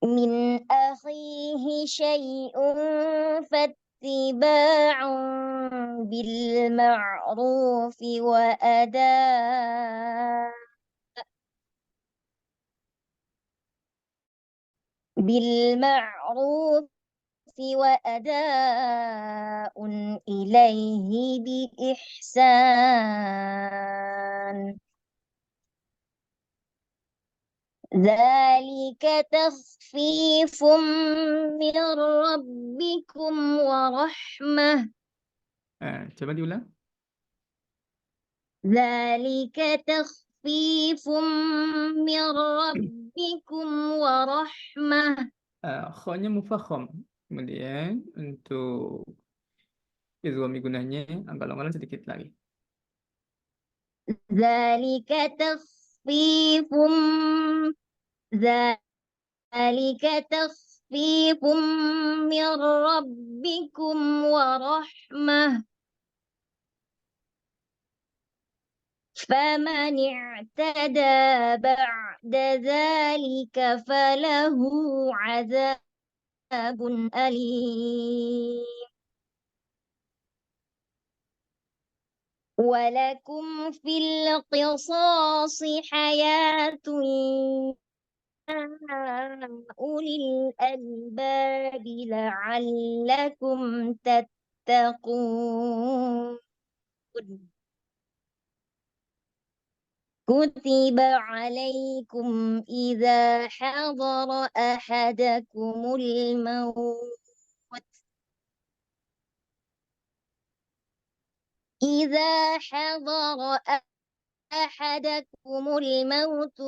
من أخيه شيء فاتباع بالمعروف بالمعروف وأداء إليه بإحسان ذلك تخفيف من ربكم ورحمة. Coba diulang. ذلك تخفيف من ربكم ورحمة. Kho-nya mufakham. Kemudian untuk idgham gunanya angka longgaran sedikit lagi. ذلك تخفيف ذلك تخفيف من ربكم ورحمة فمن اعتدى بعد ذلك فله عذاب أليم ولكم في القصاص حياة أولي الألباب لعلكم تتقون كتب عليكم إذا حضر أحدكم الموت إذا حضر أحدكم الموت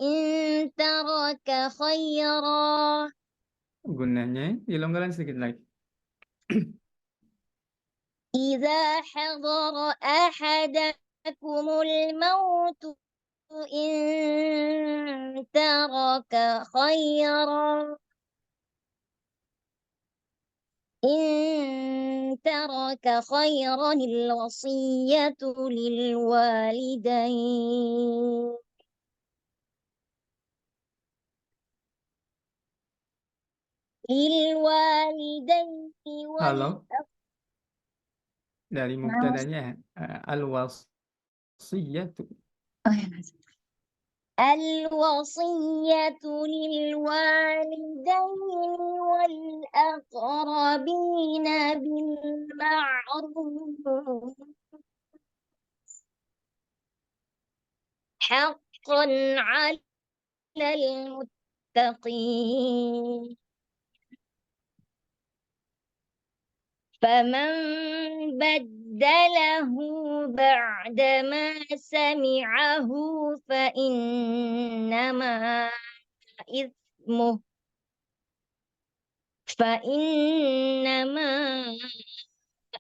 إن ترك خيرا. Gunanya dilonggarkan sedikit lagi. إذا حضر أحدكم الموت إن ترك خيرا الوصية للوالدين Halo, dari mubtadanya al-wasiyatu. الوصية للوالدين والأقربين بالمعروف حقا على المتقين فمن بدله بعدما سمعه فإنما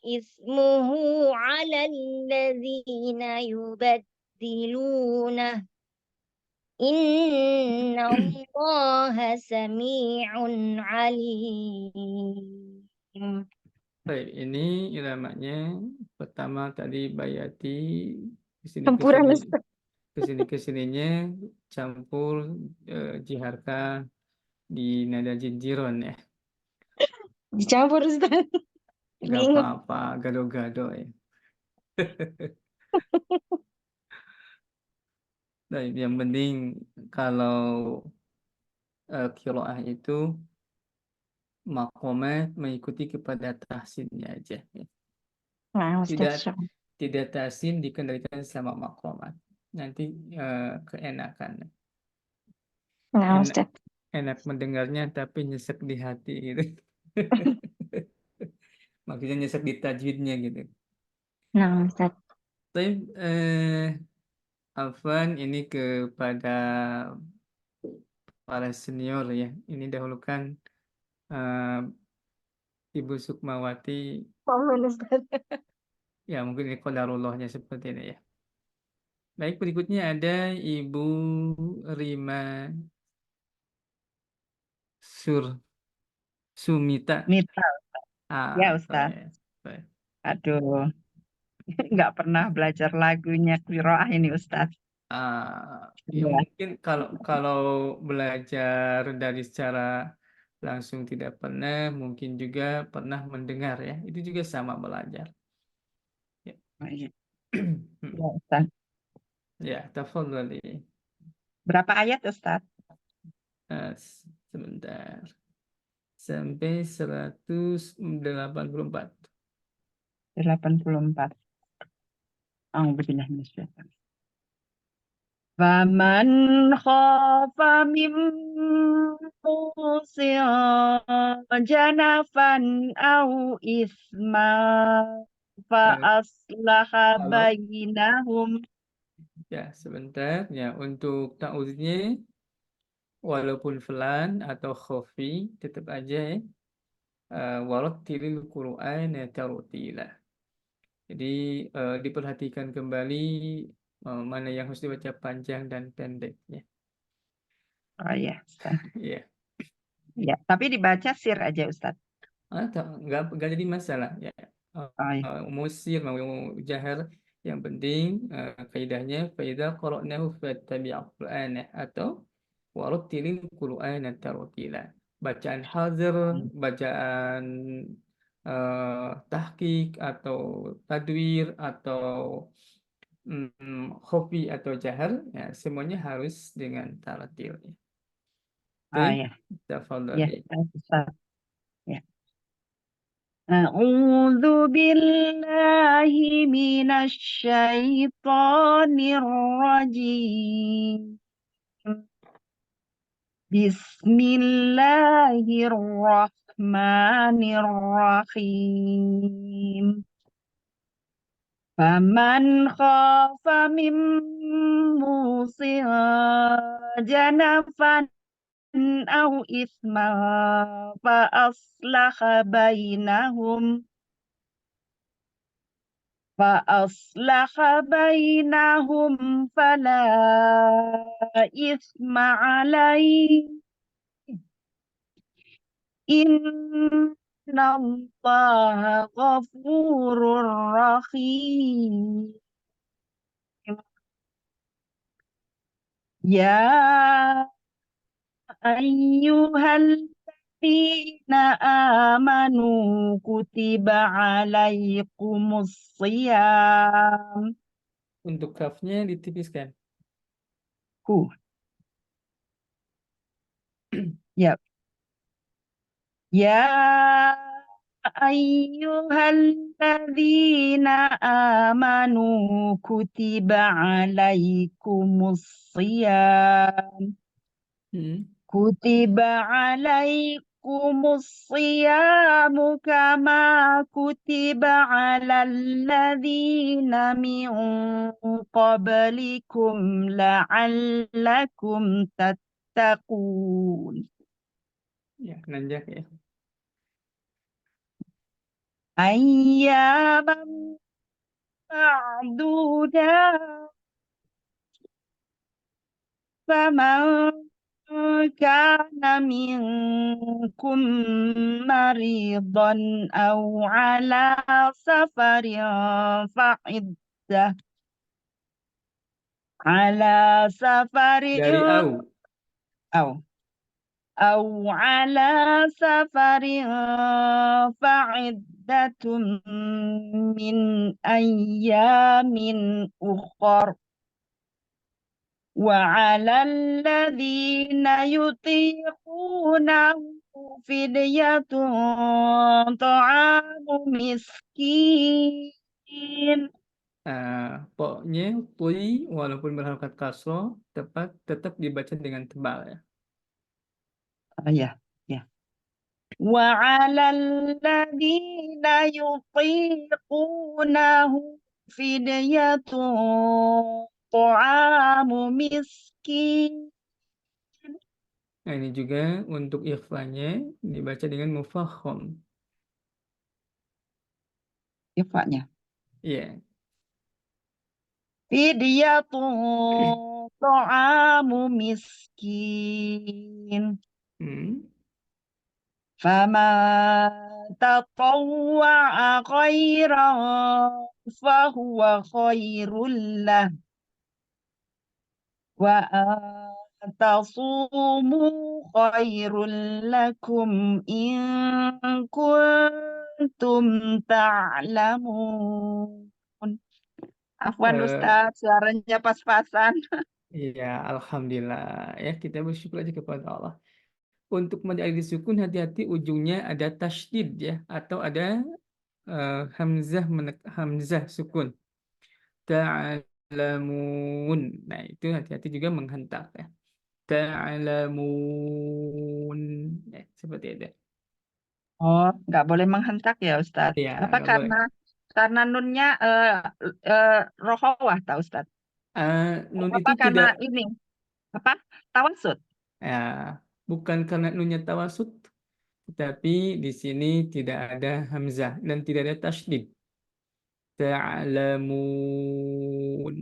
إثمه على الذين يبدلونه إن الله سميع عليم. Baik, ini iramanya pertama tadi bayati Campuran kesininya campur jiharka di nada jinjiron ya. dicampur Ustaz. Gak Bingung. apa-apa, gado-gado ya. Baik, yang penting kalau qiraah itu makomat mengikuti kepada tahsinnya aja ya. Nah, Ustaz. Tidak tahsin dikendalikan sama makomat. Nanti keenakan. Nah, Enak, Ustaz. enak mendengarnya tapi nyesek di hati gitu. Maksudnya nyesek di tajwidnya gitu. Nah, Ustaz. Tapi Afwan ini kepada para senior ya. Ini dahulukan Ibu Sukmawati. Mohon Ustaz. Ya mungkin ini qadarullahnya seperti ini ya. Baik, berikutnya ada Ibu Rima Sumita. Mita, ya Ustaz. Baik. Aduh, nggak pernah belajar lagunya Qiraah ini Ustadz. Ya Ya, mungkin kalau belajar dari secara langsung tidak pernah, mungkin juga pernah mendengar ya. Itu juga sama belajar. Ya. oh iya. Ya, Ustadz. Ya, tafadhali. Berapa ayat Ustadz? Sebentar. Sampai 184. 84. A'udzubillahi minasyaitonir. Faman khafa min musin janafan au isma fa Eh, aslaha Kalau bainahum. ya sebentar ya untuk ta'udzunya walaupun felan atau khofi tetap aja ya. Warattilil Qur'ana tartila. Jadi diperhatikan kembali mana yang harus dibaca panjang dan pendeknya. Oh ya, Ustadz. Ya, Ya, tapi dibaca sir aja Ustadz. atau nggak jadi masalah ya. Oh ya. Mau sir mau jahar, yang penting kaidahnya faida qara'nahu fattabi' Qur'ana atau warattilil Qur'ana tartila. Bacaan hazir, bacaan tahqiq atau tadwir atau khofi atau jahar ya, semuanya harus dengan tartil. Oh Baik, ya. Ya, tafadhali. Ustadz. Ya. A'udzu billahi minasy syaithanir rajim. Bismillahirrahmanirrahim. Faman khafa min musin janafan au isma fa aslaha bainahum fala isma alaih innallaha ghafurur rahim. Ya ayyuhalladzina amanu kutiba alaikumus shiyam. Untuk kafnya ditipiskan. Ya. Ya ayyuhalladzina amanu kutiba alaikumus shiyam. Kutiba alaikumus shiyamu kama kutiba alal ladzina min qablikum la'allakum tattaqun. Ya, nanjak ya. Ayyaman ma'dudat. فمن كان منكم مريضا أو على سفر فعدة على سفر Dari au. أو أو على سفر فعدة من أيام أخر وعلى الذين يطيقونه فدية طعام مسكين. Pokoknya tui walaupun berharokat kasro tetap dibaca dengan tebal ya. Ya, ya. وعلى الذين يطيقونه فدية طعام مسكين. Nah, ini juga untuk ikhfanya dibaca dengan mufakhom. Ifanya. Iya. فدية طعام مسكين. Hmm. فما tatawwa'a khairan fahuwa khairul lah wa tasumu khairul lakum in kuntum ta'lamun. Afwan Eh, Ustaz, suaranya pas-pasan. ya, alhamdulillah ya, kita bersyukur aja kepada Allah. Untuk mad alif sukun, hati-hati ujungnya ada tasydid ya, atau ada hamzah sukun. Ta'lamun. Nah, itu hati-hati juga menghentak ya. Ta'lamun. Ya, seperti itu. Oh, nggak boleh menghentak ya Ustaz. Ya, Apa nggak boleh. karena nunnya rokhawah tak Ustaz? Nun Apa itu karena tidak, ini apa tawasud? ya, bukan karena nunnya tawasud, tetapi di sini tidak ada hamzah dan tidak ada tasydid. Ta'lamun.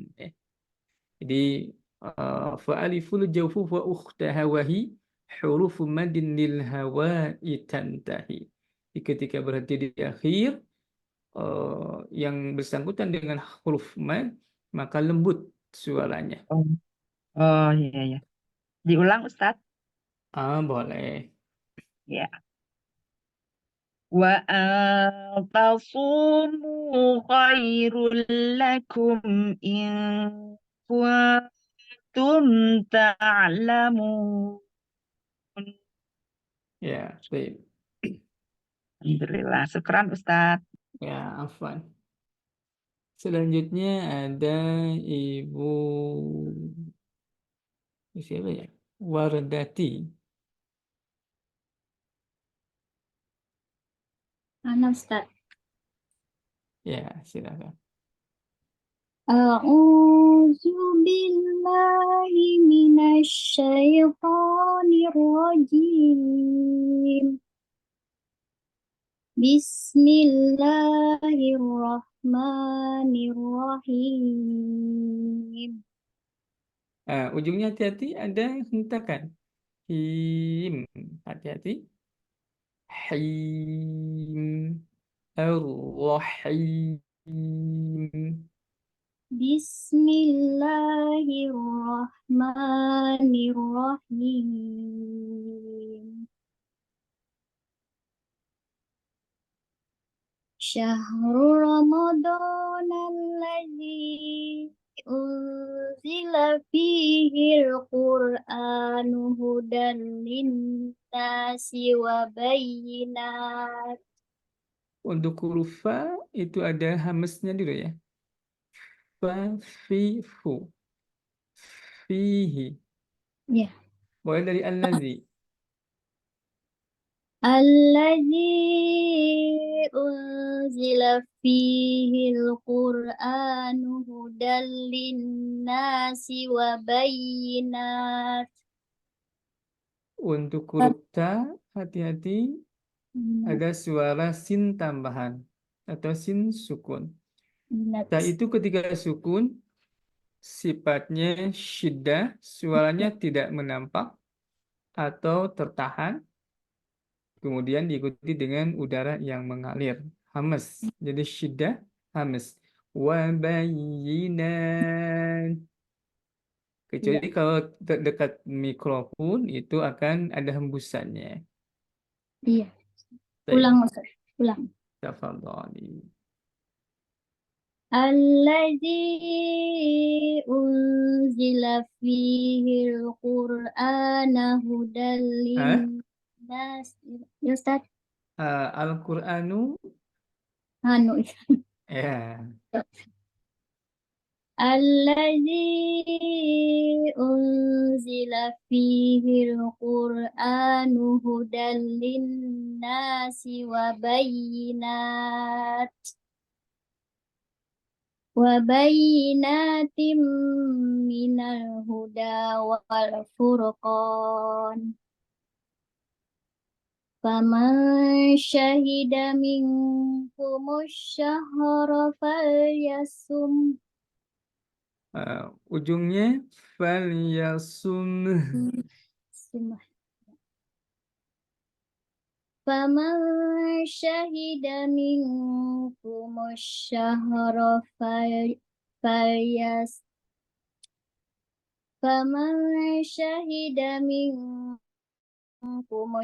Jadi fa'aliful jawfu wa ukhtaha wahi huruf madin lil hawa'i tantahi. Jadi ketika berhenti di akhir yang bersangkutan dengan huruf mad, maka lembut suaranya. Oh, oh iya ya. Diulang Ustaz. Boleh. Ya. Wa tasumu khairul lakum in kuntum ta'lamun. Ya, baik. Alhamdulillah. Syukran Ustaz. Ya, afwan. Selanjutnya ada Ibu siapa ya? Wardati. Mana Ustaz? Ya, silakan. A'udzu billahi minasy syaithanir rajim. Bismillahirrahmanirrahim. Ujungnya hati-hati ada hentakan. Him. Hati-hati. Him. Ar-Rahim. Bismillahirrahmanirrahim. Syahrul Ramadan alladzi unzila fihil Qur'anu hudan linnasi wa bayyinat. Untuk huruf fa itu ada hamznya dulu ya. Fa, fi, fu. Fihi. Ya. Boleh dari allazi. Alladzi unzila fihil Qur'anu hudan linnasi wa bayyinat. Untuk huruf ta, hati-hati ada suara sin tambahan atau sin sukun. Ta itu ketika sukun sifatnya syiddah, suaranya tidak menampak atau tertahan, kemudian diikuti dengan udara yang mengalir, hamas. Jadi syiddah, hamas. Wa bayyinat. Iya, Kecuali kalau dekat mikrofon itu akan ada hembusannya. iya. Baik, Ulang, Ustaz. Ulang. tafadhali. Alladzi unzila fihil Qur'ana hudan linnas. Ya, Ustaz. Al-Qur'anu, Anu. ya, Alladzi unzila fihil Qur'anu hudan linnasi wa bayyinat. Wabayyinatim minal huda wal furqan. Faman syahida minkumus syahra falyasum. ujungnya falyasum. Sumah. فمن شهد منكم الشهر فليس فمن شهد منكم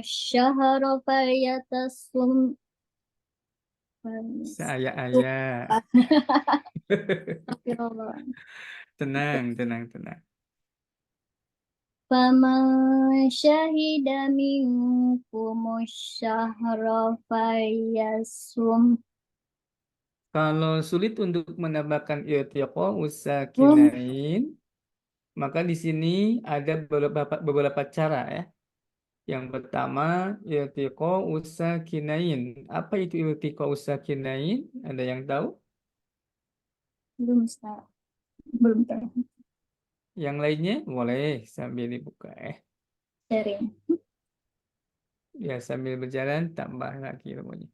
الشهر فليتصم Saya ayah. Astagfirullah. Tenang, tenang, tenang. فمن شهد منكم الشهر فليصم. Kalau sulit untuk menambahkan iltiqa usakinain, maka di sini ada beberapa cara ya. Yang pertama, iltiqa usakinain. Apa itu iltiqa usakinain? Ada yang tahu? Belum Ustaz. Belum tahu. Yang lainnya boleh sambil dibuka ya. Sharing. Ya, sambil berjalan tambah lagi ilmunya.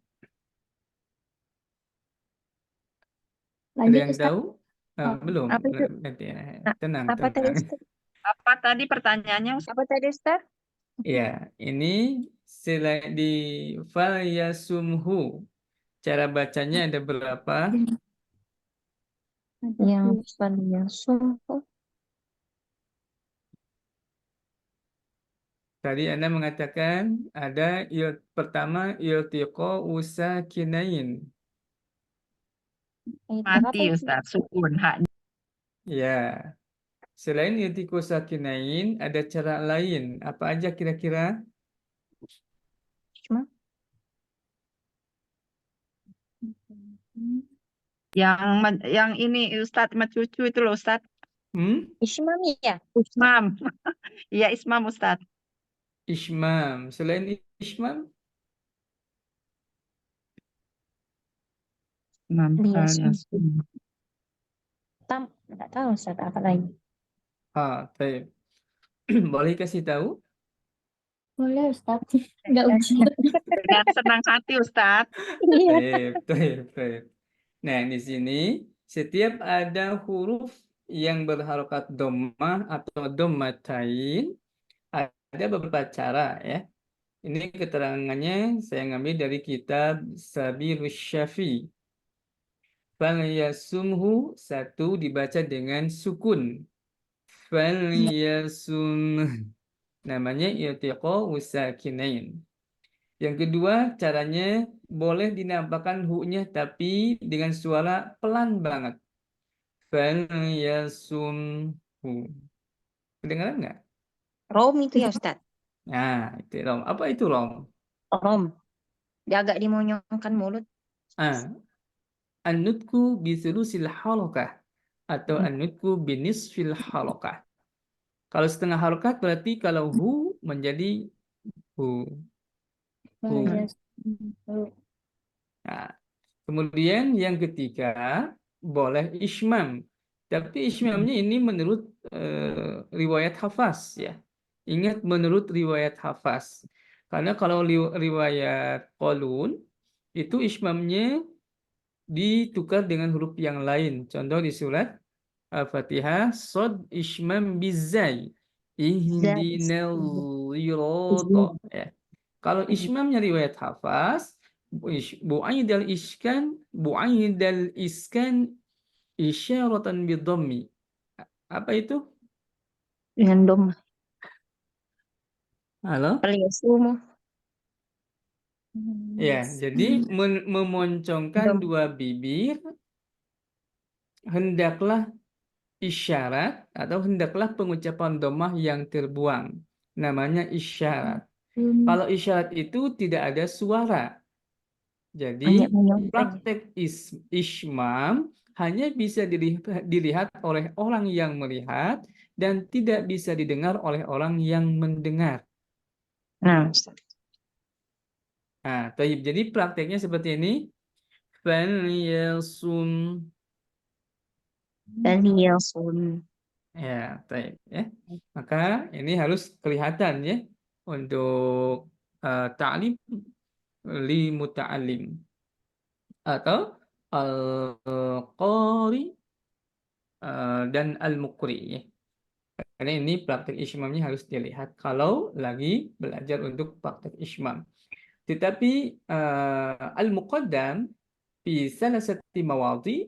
Ada Lanjut yang Ustaz. tahu? Belum. Apa itu? Nanti ya. Nah, Tenang, apa tadi, tenang. Ustaz? Apa tadi pertanyaannya, Ustaz? Apa tadi, Ustaz? Ya, ini di fal yasumhu. Cara bacanya ada berapa? Yang paling sungguh. Tadi Anda mengatakan ada pertama iltiqa usakinain. Mati, Ustaz. Sukun. Hak. Ya, selain iltiqa usakinain ada cara lain. Apa aja kira-kira? Cuma yang ini Ustaz cucu itu loh, Ustaz. Hmm? Ismam ya? Ismam. Iya, Ismam, Ustaz. Ishmam. Selain Ishmam? Ismam nggak tahu, Ustaz, apa lagi. Baik. Boleh kasih tahu? Boleh Ustaz. Nggak ujian. Dengan senang hati, Ustaz. Iya. Baik. Nah, di sini setiap ada huruf yang berharokat dhammah atau dhammatain, ada beberapa cara ya. Ini keterangannya saya ngambil dari kitab Sabilus Syafi. Falyasumhu, satu dibaca dengan sukun. Falyasum, namanya iltiqa usakinain. Yang kedua, caranya boleh dinampakkan hu-nya tapi dengan suara pelan banget. Falyasumhu. Kedengaran nggak? Rom itu ya, Ustaz. Nah, itu rom. Apa itu rom? Rom. Dia agak dimonyongkan mulut. Ah, an-nutku bisulusil halakah atau an-nutku binisfil halakah. Kalau setengah harokat berarti kalau hu menjadi hu. Nah, kemudian yang ketiga boleh ismam. Tapi ismamnya ini menurut riwayat Hafaz ya. Ingat menurut riwayat Hafaz. Karena kalau riwayat Qalun itu ismamnya ditukar dengan huruf yang lain. Contoh di surat Al-Fatihah, sod ismam bizai. Ihdinal sirata. Ya. Kalau ismamnya riwayat Hafaz, bu'aidal iskan isyaratan bidhammi. Apa itu? Dengan dom. Halo? Aliasumu. Ya, jadi memoncongkan Dom. dua bibir hendaklah isyarat atau hendaklah pengucapan domah yang terbuang. Namanya isyarat. Kalau isyarat itu tidak ada suara. Jadi praktek ismam hanya bisa dilihat oleh orang yang melihat dan tidak bisa didengar oleh orang yang mendengar. Nah, Nah, jadi prakteknya seperti ini. Falyasum. Aliasun. Ya, baik ya. Maka ini harus kelihatan ya untuk ta'lim li muta'allim atau al-qari dan al-muqri ya. Karena ini praktek ismamnya harus dilihat kalau lagi belajar untuk praktek ismam. Tetapi al-muqaddam fi salasati mawadhi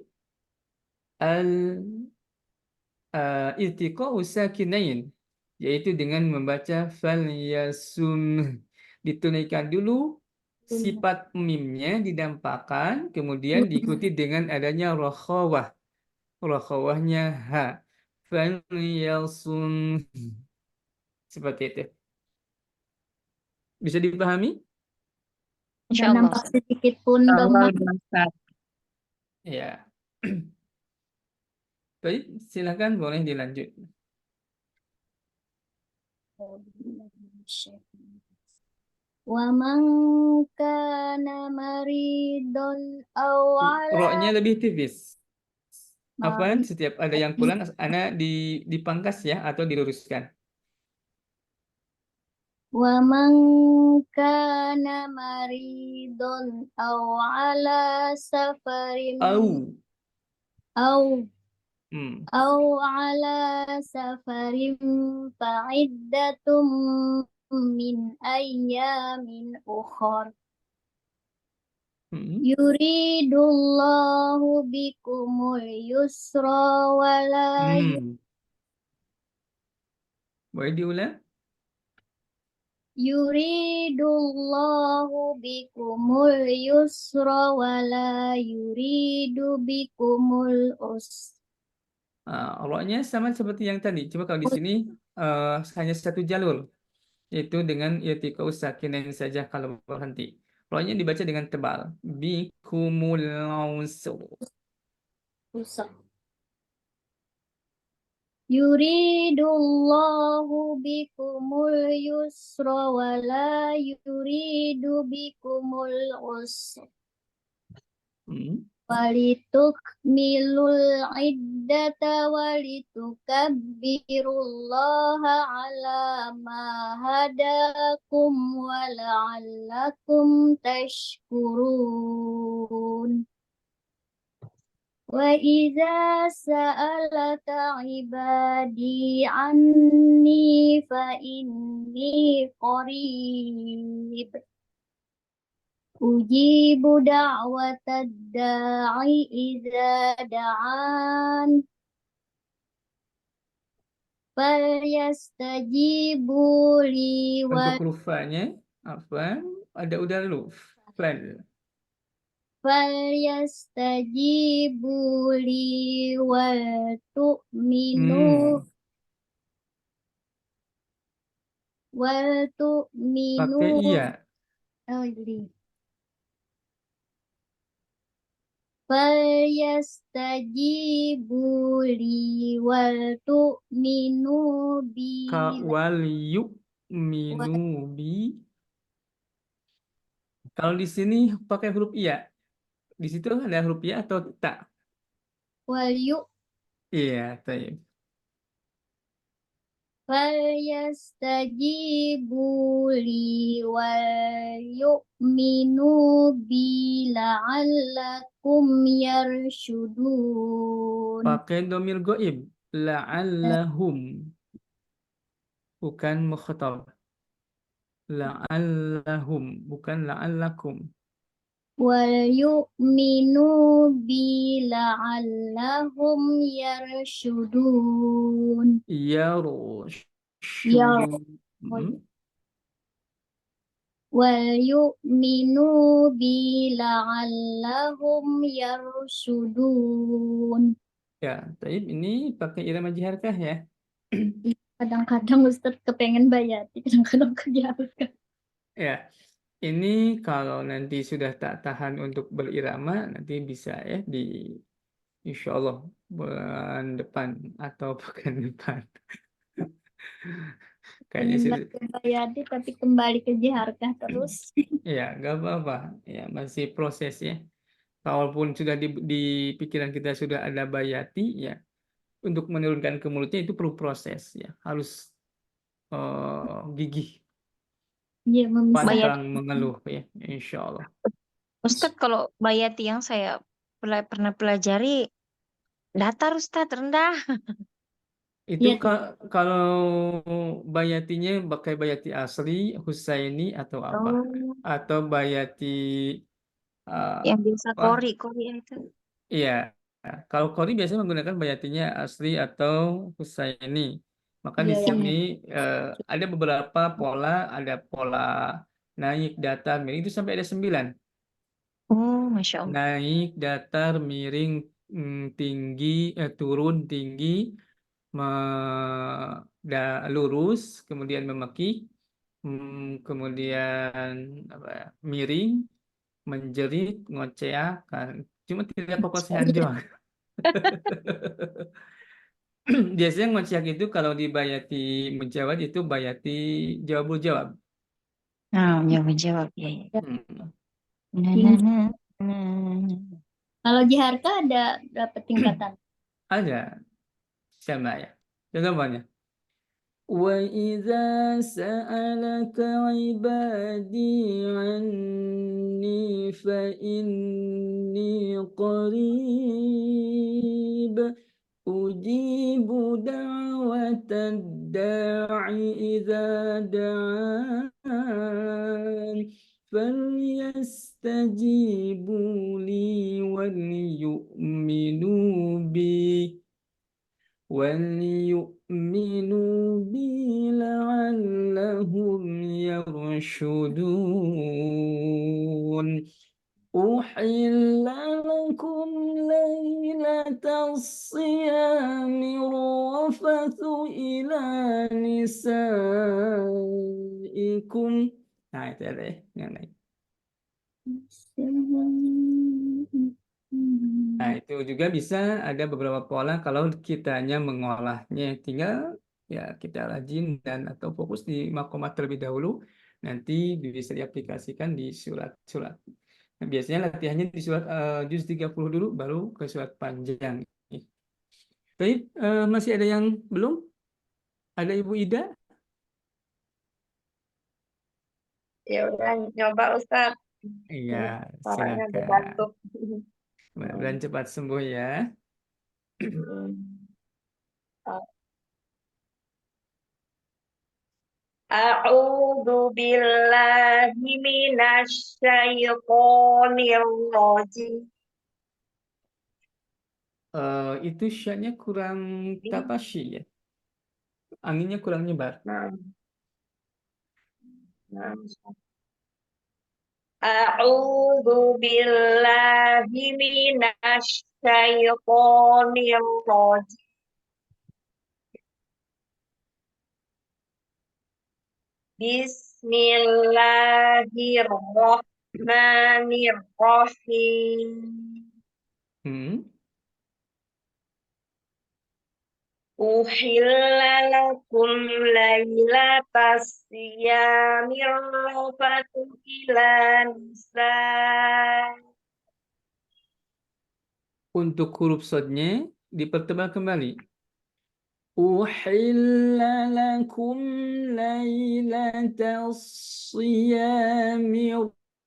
al iltiqa'u sakinain, yaitu dengan membaca falyasum, ditunaikan dulu sifat mimnya didampakkan, kemudian diikuti dengan adanya rokhawah, rokhawahnya ha, falyasum, seperti itu. Bisa dipahami? Nggak Insya Allah, nampak Ustaz. sedikit pun Allah domah. Ustaz. Ya. Baik, silakan boleh dilanjut. Wa man kana maridon aw ala Roknya lebih tipis. Afwan, marid setiap ada yang kurang, ana dipangkas ya atau diluruskan. wa man kana maridon aw ala safarin Au. aw Hmm. aw ala safarin fa'iddatum min ayyamin ukhar. Hmm. Yuridullahu bikumul yusra wala Boleh diulang? yuridullahu bikumul yusra wala yuridu bikumul usra. Roknya sama seperti yang tadi. Cuma kalau di sini hanya satu jalur, yaitu dengan irtiqaus sakinain saja kalau berhenti. Roknya dibaca dengan tebal. Bikumul usr. Yuridullahu bikumul yusra wala yuridu bikumul usra. Hmm. Walitukmilul iddata walitukabbirullaha ala ma hadakum wa la'allakum tashkurun. Wa idza sa'alaka ibadi anni fa inni qarib. Ujibu da'watad da'i idza da'an falyastajibu li wa Untuk rufanya, afwan, ada udara luf. Fal. falyastajibu li wal tu'minu wal tu'minu Pakai iya. oh jadi falyastajibu li wal tu'minu bi Ka wal yu'minu bi. Kalau di sini pakai huruf iya. Di situ ada huruf iya atau tak? wal yu Iya, taib. falyastajibu li wal yu'minu bi la'allakum yarshudun. Pakai domir goib. La'allahum. Bukan mukhatab. La'allahum. Bukan la'allakum. Wal yu'minu bi la'allahum yarshudun. Ya Yarushudun. Hmm. wal yu'minu bi la'allahum yarshudun. Ya, taib ini pakai irama jiharkah ya? Kadang-kadang Ustadz kepengen bayati, kadang-kadang kegiatan. Ya, ini kalau nanti sudah tak tahan untuk berirama, nanti bisa ya di insya Allah bulan depan atau pekan depan. Kayaknya Pengen sih, bayati tapi kembali ke Jakarta terus. ya nggak apa-apa. Ya masih proses ya. Kalaupun sudah di pikiran kita sudah ada bayati, ya untuk menurunkan ke mulutnya itu perlu proses ya. Harus gigih, Iya, memisahkan. pantang mengeluh ya, insya Allah. Ustaz, kalau bayati yang saya pernah pelajari, datar Ustaz, rendah. Itu Iya tuh. kalau bayatinya pakai bayati asli, Husaini atau apa? Oh, Atau bayati yang biasa apa? kori itu. Iya. Nah, kalau Kori biasanya menggunakan bayatinya asli atau Husaini. Maka di Iya yang sini ada beberapa pola, ada pola naik, datar, miring itu sampai ada 9. Oh, Masya Allah. Naik, datar, miring, tinggi, turun, tinggi, lurus, kemudian memekik, kemudian apa ya, miring, menjerit, ngoceak, kan. Cuma tidak kekosehan doang. Biasanya ngociak itu kalau di Bayati Menjawab itu Bayati jawab-jawab. Nah, jawab ya, ya. Ya, Hmm. Nah, nah, tinggi. nah, nah. Kalau Jiharka ada berapa tingkatan? Ada sama ya. Contohnya. وإذا سألك عبادي عني فإني قريب أجيب دعوة الداع إذا دعان فليستجيبوا لي وليؤمنوا بي لعلهم يرشدون أحل لكم ليلة الصيام الرفث إلى نسائكم. Nah, itu ada ya. Yang lain. Nah, itu juga bisa ada beberapa pola kalau kitanya mengolahnya. Tinggal ya kita rajin dan atau fokus di makomat terlebih dahulu. Nanti bisa diaplikasikan di surat-surat. Nah, biasanya latihannya di surat juz 30 dulu, baru ke surat panjang. Baik, masih ada yang belum? Ada Ibu Ida? Ya udah nyoba Ustaz. Iya, Suaranya udah silakan. batuk. Mudah-mudahan cepat sembuh ya. A'udzu billahi minasyaitonir rajim. Itu syatnya kurang tapasyi ya. Anginnya kurang nyebar. Nah, nah. A'udzu billahi minasyaitonir rajim. Bismillahirrahmanirrahim. Hmm. Uhilla lakum lailatas siyamir rafatu ila nisa. Untuk huruf sodnya dipertebal kembali. Uhilla lakum lailatas siyami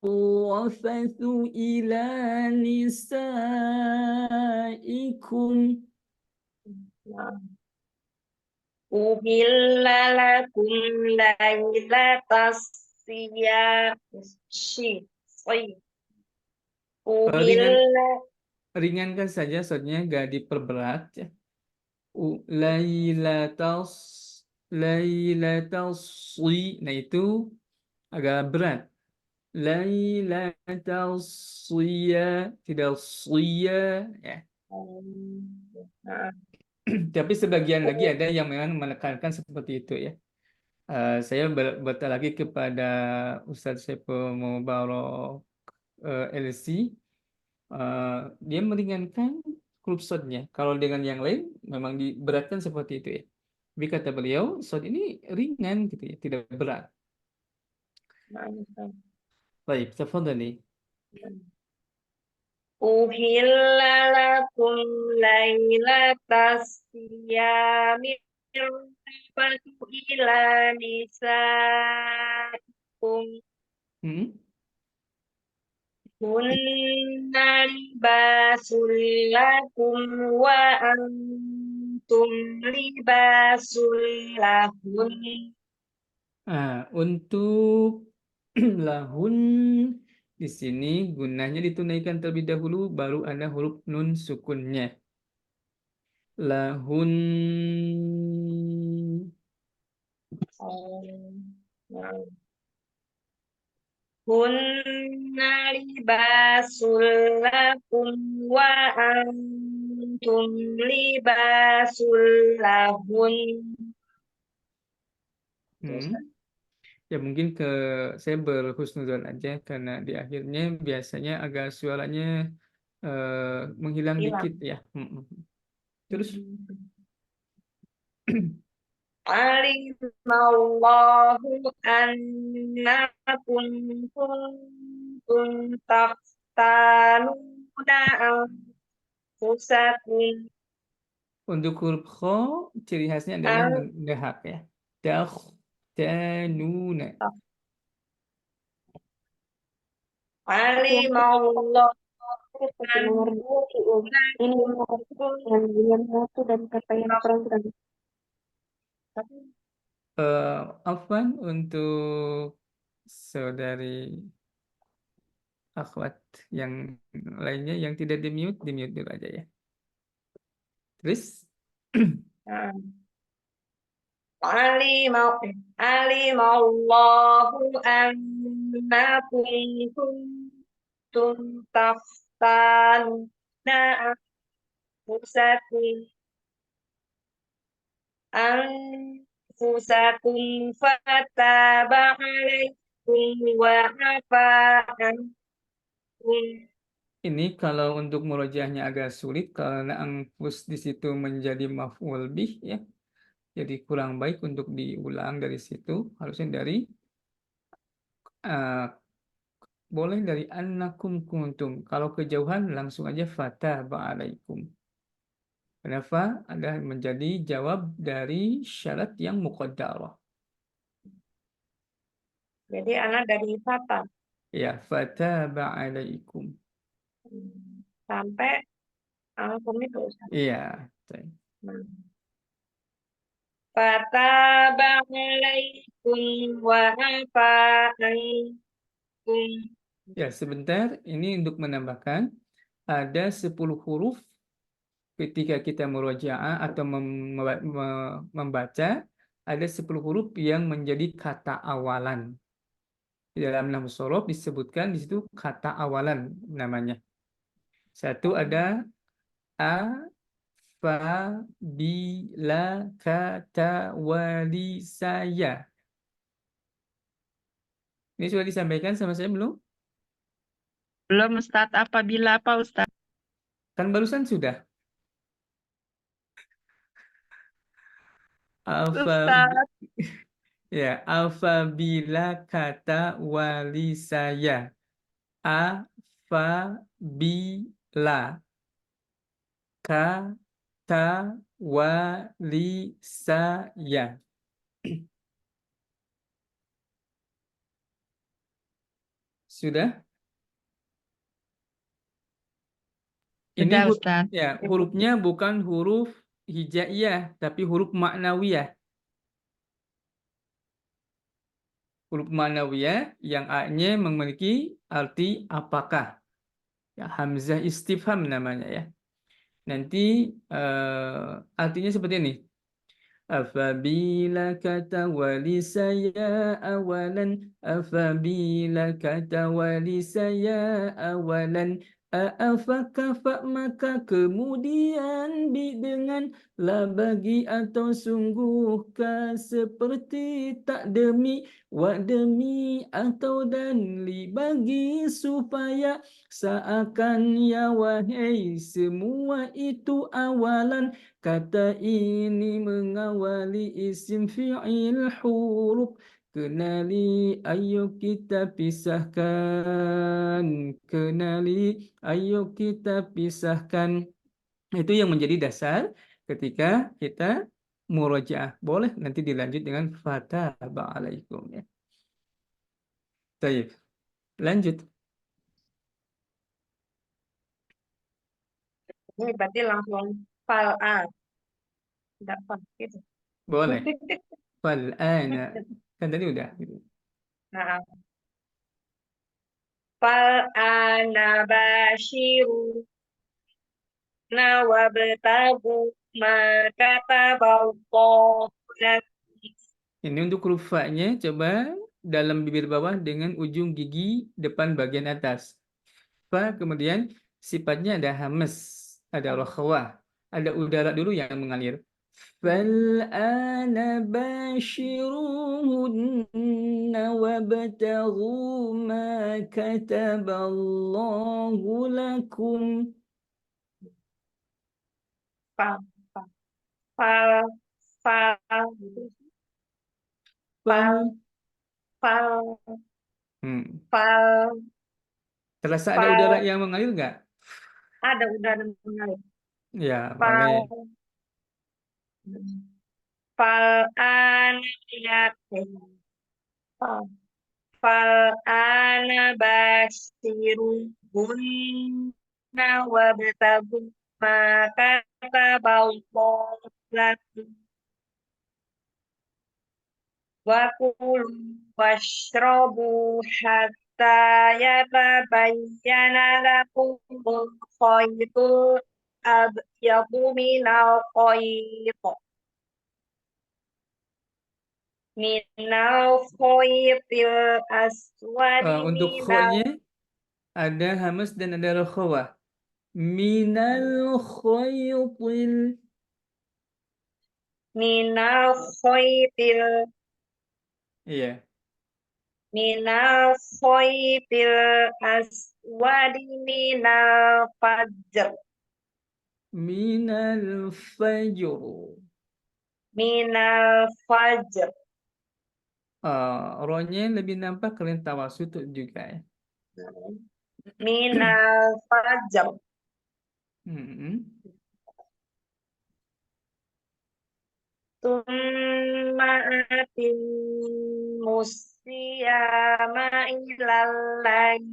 rafathu ila nisaikum. Uhilla lakum lailatas siyami. Ringan, Uhilla. ringankan saja sodnya, gak diperberat ya. Lailatas lailatas nah itu agak berat. Lailatas tidak ya. Tapi sebagian lagi ada yang memang menekankan seperti itu ya. Saya bertanya lagi kepada Ustadz Saiful Mubarok LC, dia meringankan klub shotnya. Kalau dengan yang lain memang diberatkan seperti itu ya. Tapi kata beliau, shot ini ringan gitu ya, tidak berat. Baik, tafadhali. Uhilla lakum lailatas siyami rafatu ila nisaikum. Hmm? Hunna libasul lakum wa antum antum libasul lahun. Untuk lahun di sini gunanya ditunaikan terlebih dahulu, baru ada huruf nun sukunnya. Lahun. Hunna libasul lakum wa antum libasul lahun. Hmm. Ya mungkin saya berhusnuzon aja karena di akhirnya biasanya agak suaranya menghilang Hilang. dikit ya. Terus Alimallahu annakum kuntum taftanuna anfusakum. untuk huruf kho ciri khasnya adalah mendahak ya. Tanuna. Alimallahu Nomor 2 ini nomor yang satu dan kata yang program. Afwan untuk saudari akhwat yang lainnya yang tidak di mute dulu aja ya. Terus Alimallahu annakum kuntum taftanuna anfusakum fataba alaikum wa afa ankum. ini kalau untuk murojaahnya agak sulit karena angfus di situ menjadi maf'ul bih ya. Jadi kurang baik untuk diulang dari situ. Harusnya dari boleh dari annakum kuntum. Kalau kejauhan langsung aja fataba alaikum. Kenapa? Ada menjadi jawab dari syarat yang muqaddarah. Jadi anak dari fata Ya, fataba alaikum. sampai ankum itu Ustaz. Iya. Fataba alaikum wa afa ankum. Ya, sebentar. Ini untuk menambahkan. Ada 10 huruf ketika kita murojaah atau membaca. Ada 10 huruf yang menjadi kata awalan. Di dalam nahwu shorof disebutkan di situ kata awalan namanya. Satu ada a, fa, bi, la, kata, wali, saya. Ini sudah disampaikan sama saya belum? Belum Ustaz, apabila apa Ustaz? Kan barusan sudah. Ustaz. Ya, apabila kata wali saya. Apabila kata wali saya. Sudah? Ini Sudah Ustaz. ya, hurufnya bukan huruf hijaiyah, tapi huruf ma'nawiyah. Huruf ma'nawiyah yang A-nya memiliki arti apakah. Ya, hamzah istifham namanya ya. Nanti artinya seperti ini. Apabila kata wali saya awalan, apabila kata wali saya awalan, fa maka kemudian bi dengan la bagi atau sungguhkah seperti tak demi wa demi atau dan li bagi supaya seakan ya wahai semua itu awalan. Kata ini mengawali isim fi'il huruf. Kenali, ayo kita pisahkan. Kenali, ayo kita pisahkan. Itu yang menjadi dasar ketika kita murojaah. Boleh nanti dilanjut dengan fataba alaikum ya. Baik. Lanjut. Ini berarti langsung fal'a. Tidak pakai. Boleh. Fal'ana. Kan tadi udah. Gitu. Nah, fal'ana bashiru wabtagu ma kataballahu lakum. Ini untuk huruf fa-nya, coba dalam bibir bawah dengan ujung gigi depan bagian atas. Fa, kemudian sifatnya ada hamas, ada rokhawah, ada udara dulu yang mengalir. فالآن باشروهن وابتغوا ما كتب الله لكم. Fal, fal, fal, fal, Fal, fal, hmm. fal, Terasa ada fal. udara yang mengalir nggak? Ada udara mengalir. Ya, Fal, boleh. fal fal, fal ana basiruhunna wabtagu ma kataballahu lakum. Wa kulu washrabu hatta yatabayyana lakumul khaytul abyadu minal khaytil aswadi Untuk kho-nya ada hamas dan ada rokhawah. Minal khaytil. khaytil Iya. minal khaytil aswadi minal fajr. Minal fajr. Minal fajr. Ro-nya lebih nampak kalian tawasud juga ya. Minal fajr. Hmm. Tumma atim musiyama ilal lain.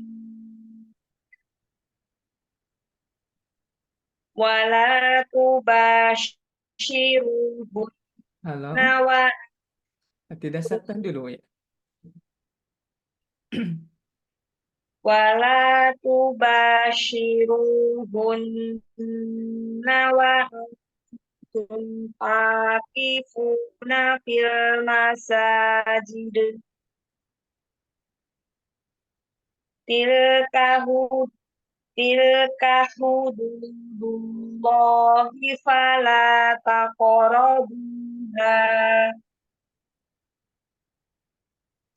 Wala tubashiruhun Halo, nawa tidak sabta dulu ya. wala tubashiruhun nawa antum akifuna fil masajid. Tilka hududullahi fala taqrabuha.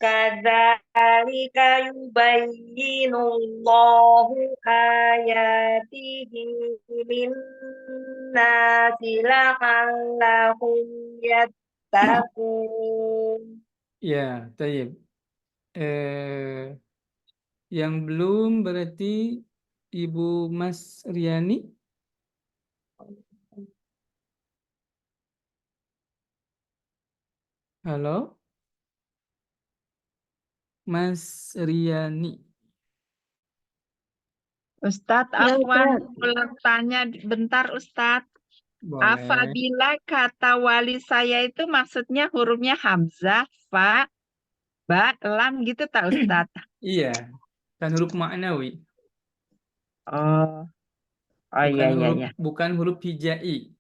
Kadzalika yubayyinullahu ayatihi linnasi la'allahum yattaqun. Ya, tayyib. Yang belum berarti Ibu Mas Riani. Halo, Mas Riani. Ustadz Ya, Afwan, Ustadz. boleh tanya bentar Ustadz. Boleh. Apabila kata wali saya itu maksudnya hurufnya hamzah, fa, ba, lam gitu tak Ustadz? Iya, kan huruf maknawi. Oh, Bukan huruf hijai.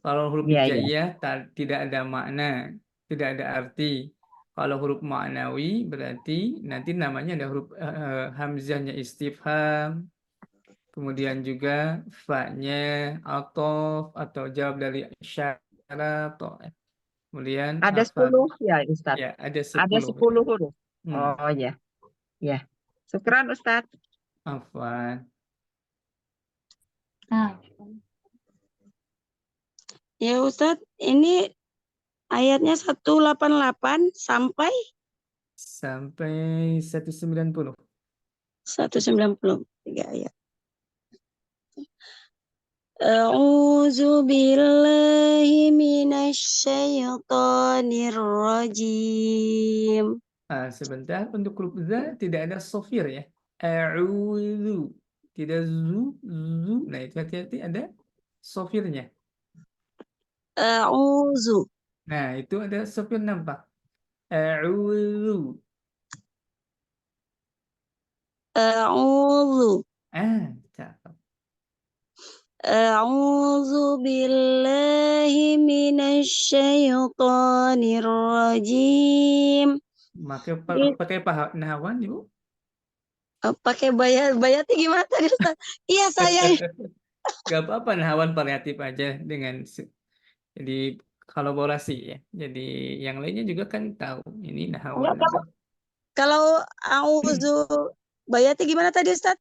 Kalau huruf Iya, iya. hijaiyah tidak ada makna, tidak ada arti. Kalau huruf maknawi berarti nanti namanya ada huruf hamzahnya istifham, kemudian juga fa-nya atof atau jawab dari syarat. Kemudian Ada 10 ya Ustadz? ya ada Ada 10. 10 huruf. Hmm, Oh ya, ya. Syukran Ustadz. Afwan. Nah, Ya Ustadz, ini ayatnya 188 sampai Sampai 190. 193 ayat. A'udzu billahi minasyaitonir rajim. Sebentar, untuk huruf za tidak ada sofir ya. A'udzu. Tidak zu. Nah, itu hati-hati ada sofirnya. A'udzu. Nah, itu ada sopir nampak. A'udzu. A'udzu. Cakep. A'udzu billahi minasyaitonir rajim. Pakai nahawan, Ibu? Pakai bayati gimana tadi Ustaz? Iya saya. Gak apa-apa, nahawan variatif aja dengan jadi kolaborasi ya. Jadi yang lainnya juga kan tahu ini nahawan. Enggak, kalau auzu bayati gimana tadi Ustaz?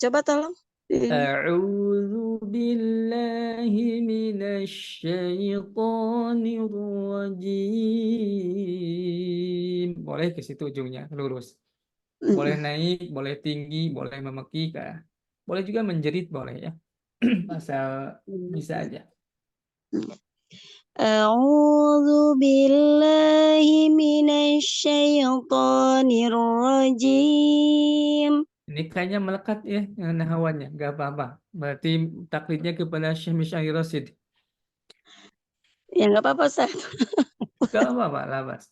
Coba tolong. A'udzu billahi minasyaitonir rajim. Boleh ke situ ujungnya, lurus. Boleh naik, boleh tinggi, boleh memekikah. Boleh juga menjerit, boleh ya. Asal bisa aja. A'udzu billahi minasyaitonir rajim. Ini kayaknya melekat ya nahawannya, nggak apa-apa. Berarti taklidnya kepada Syekh Misyari Rasyid. Ya nggak apa-apa Ustaz. Nggak apa-apa, labas.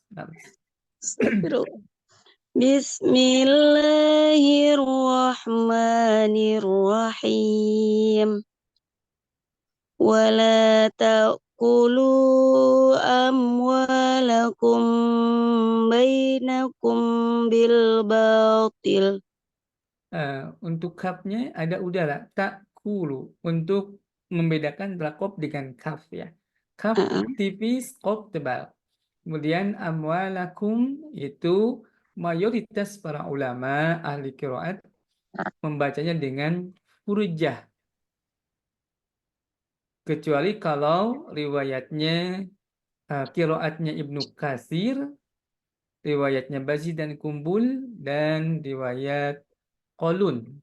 Astagfirullah. Bismillahirrahmanirrahim. Wala ta'kulu amwalakum bainakum bil batil. Untuk kafnya ada udara, takulu. Untuk membedakan antara kof dengan kaf ya. Kaf tipis, kof tebal. Kemudian amwalakum itu mayoritas para ulama ahli qiraat membacanya dengan hurujah. Kecuali kalau riwayatnya qiraatnya Ibnu Katsir, riwayatnya Bazzi dan Kumbul, dan riwayat Qalun.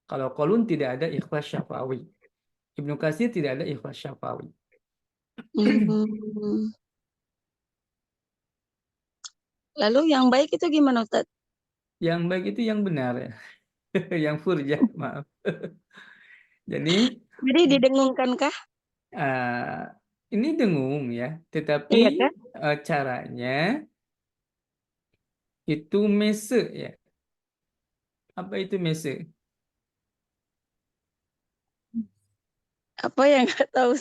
Kalau Qalun tidak ada ikhfa syafawi. Ibnu Katsir tidak ada ikhfa syafawi. Lalu yang baik itu gimana Ustaz? Yang baik itu yang benar ya. Yang furjah, maaf. Jadi didengungkankah? Ini dengung ya, tetapi Iya kan? Caranya itu mese ya. Apa itu mese? Apa yang nggak tahu?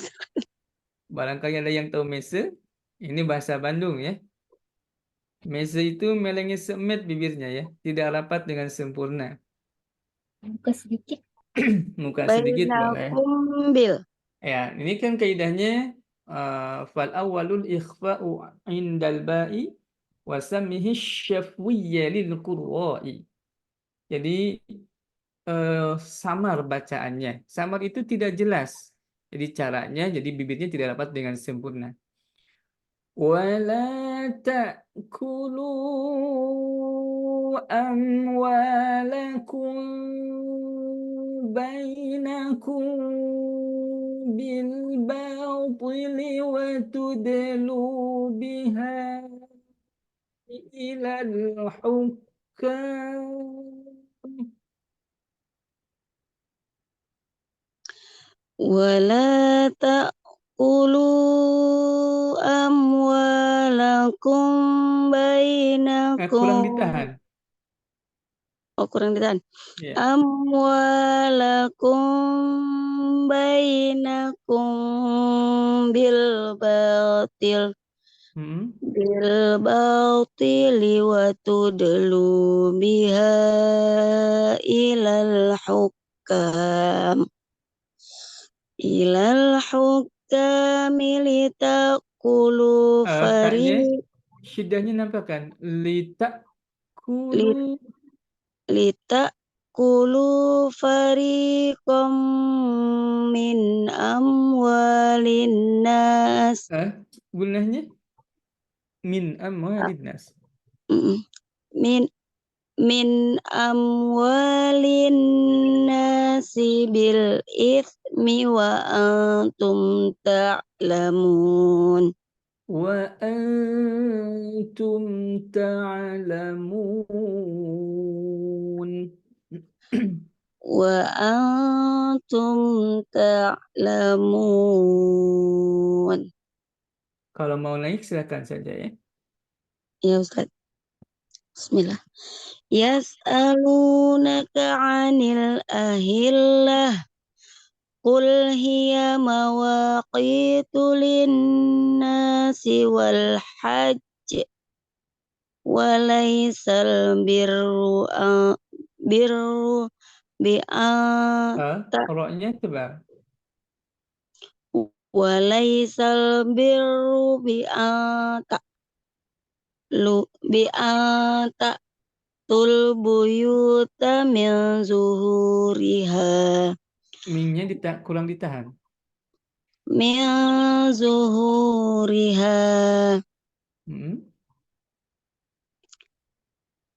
Barangkali ada yang tahu mese. Ini bahasa Bandung ya. Mese itu melengnya semet bibirnya ya, tidak rapat dengan sempurna. Buka sedikit. Muka sedikit boleh. Bainakum Ya, ini kan kaidahnya fal awwalul ikhfa'u indal ba'i wa sammihi syafwiyya lil qurra'i. Jadi samar bacaannya. Samar itu tidak jelas. Jadi caranya, jadi bibirnya tidak rapat dengan sempurna. Wala ta'kulu amwalakum bainakum bil batili wa tudlu biha ilal hukam. wala ta'kulu amwalakum bainakum. Kurang ditahan. Oh, kurang ditahan. Ya. Amwalakum bainakum bil batil. Bil batili wa tudlu biha ilal hukam. Ilal hukami litakulu Syidahnya nampak kan? litakulu fariqam min amwalin nas. Gunanya min amwalin nas. Min amwalin nasi bil ithmi wa antum ta'lamun. Wa antum ta'lamun. Wa antum ta'lamun. Kalau mau naik silakan saja ya. Ya Ustaz. Bismillah. Yas'alunaka 'anil ahillah. Qul hiya mawaqitu lin-nasi wal hajj. Walaisal birru bi'an Roknya tebal. walaisal birru bi'atul buyuta min zuhuriha Minnya kurang ditahan. min zuhuriha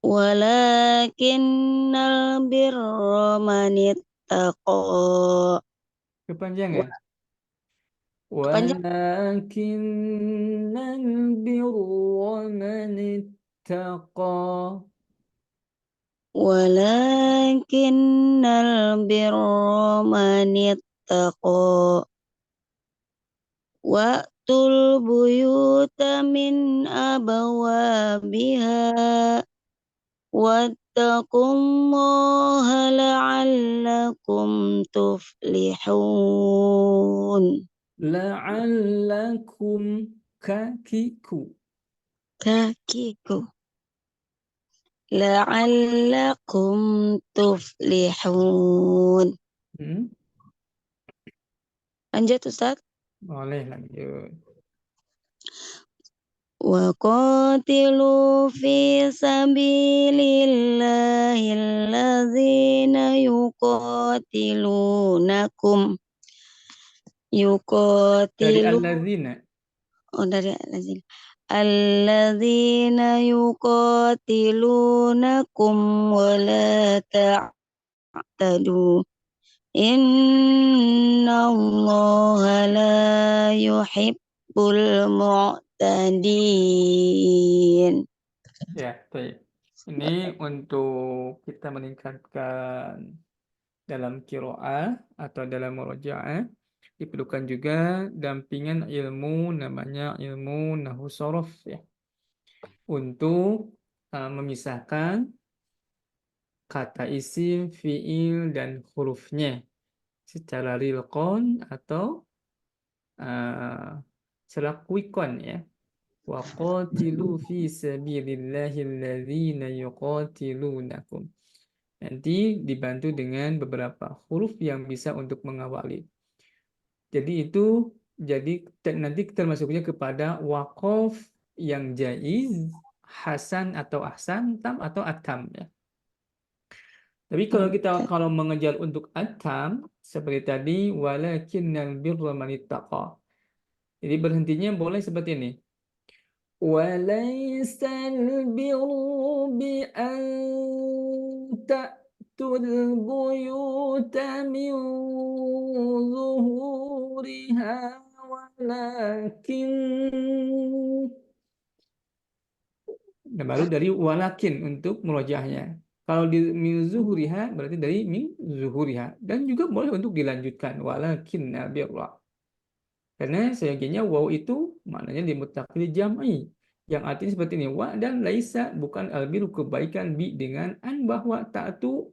walakinnal birra manittaqa. Kepanjangan. Kepanjang. Walakinnal birra manittaqa. Walakinnal birra manittaqa. Wa'tul buyuta min abawabiha. Wattaqullaha la'allakum tuflihun. La'allakum kakiku. La'allakum tuflihun. Lanjut Ustaz. Boleh lanjut. Wa qatilu fi sabilillahi allazina yuqatilunakum. Dari allazina. Dari allazina. Allazina yuqatilunakum wa la ta'tadu. Innallaha la yuhibbul mu'tadin. Ya, baik. Ini untuk kita meningkatkan dalam qiraah atau dalam murojaah diperlukan juga dampingan ilmu namanya ilmu nahwu shorof ya. Untuk memisahkan kata isim, fiil dan hurufnya secara rilqon atau secara quickon ya. Wa qatilu fi sabilillahi alladzina yuqatilunakum. Nanti dibantu dengan beberapa huruf yang bisa untuk mengawali. Jadi itu nanti termasuknya kepada waqaf yang jaiz, hasan atau ahsan, tam atau atam ya. Tapi kalau mengejar untuk atam seperti tadi walakinnal birra manittaqa. Jadi berhentinya boleh seperti ini. Walaisal birru bi an ta'tul buyuta min zuhuriha walakin. Nah, baru dari walakin untuk murojaahnya. Kalau di min zuhuriha berarti dari min zuhuriha. Dan juga boleh untuk dilanjutkan. Walakin birra. Karena seyogianya waw itu maknanya di mutakhir jam'i. Yang artinya seperti ini. Wa dan laisa bukan albiru kebaikan bi dengan an bahwa ta'tu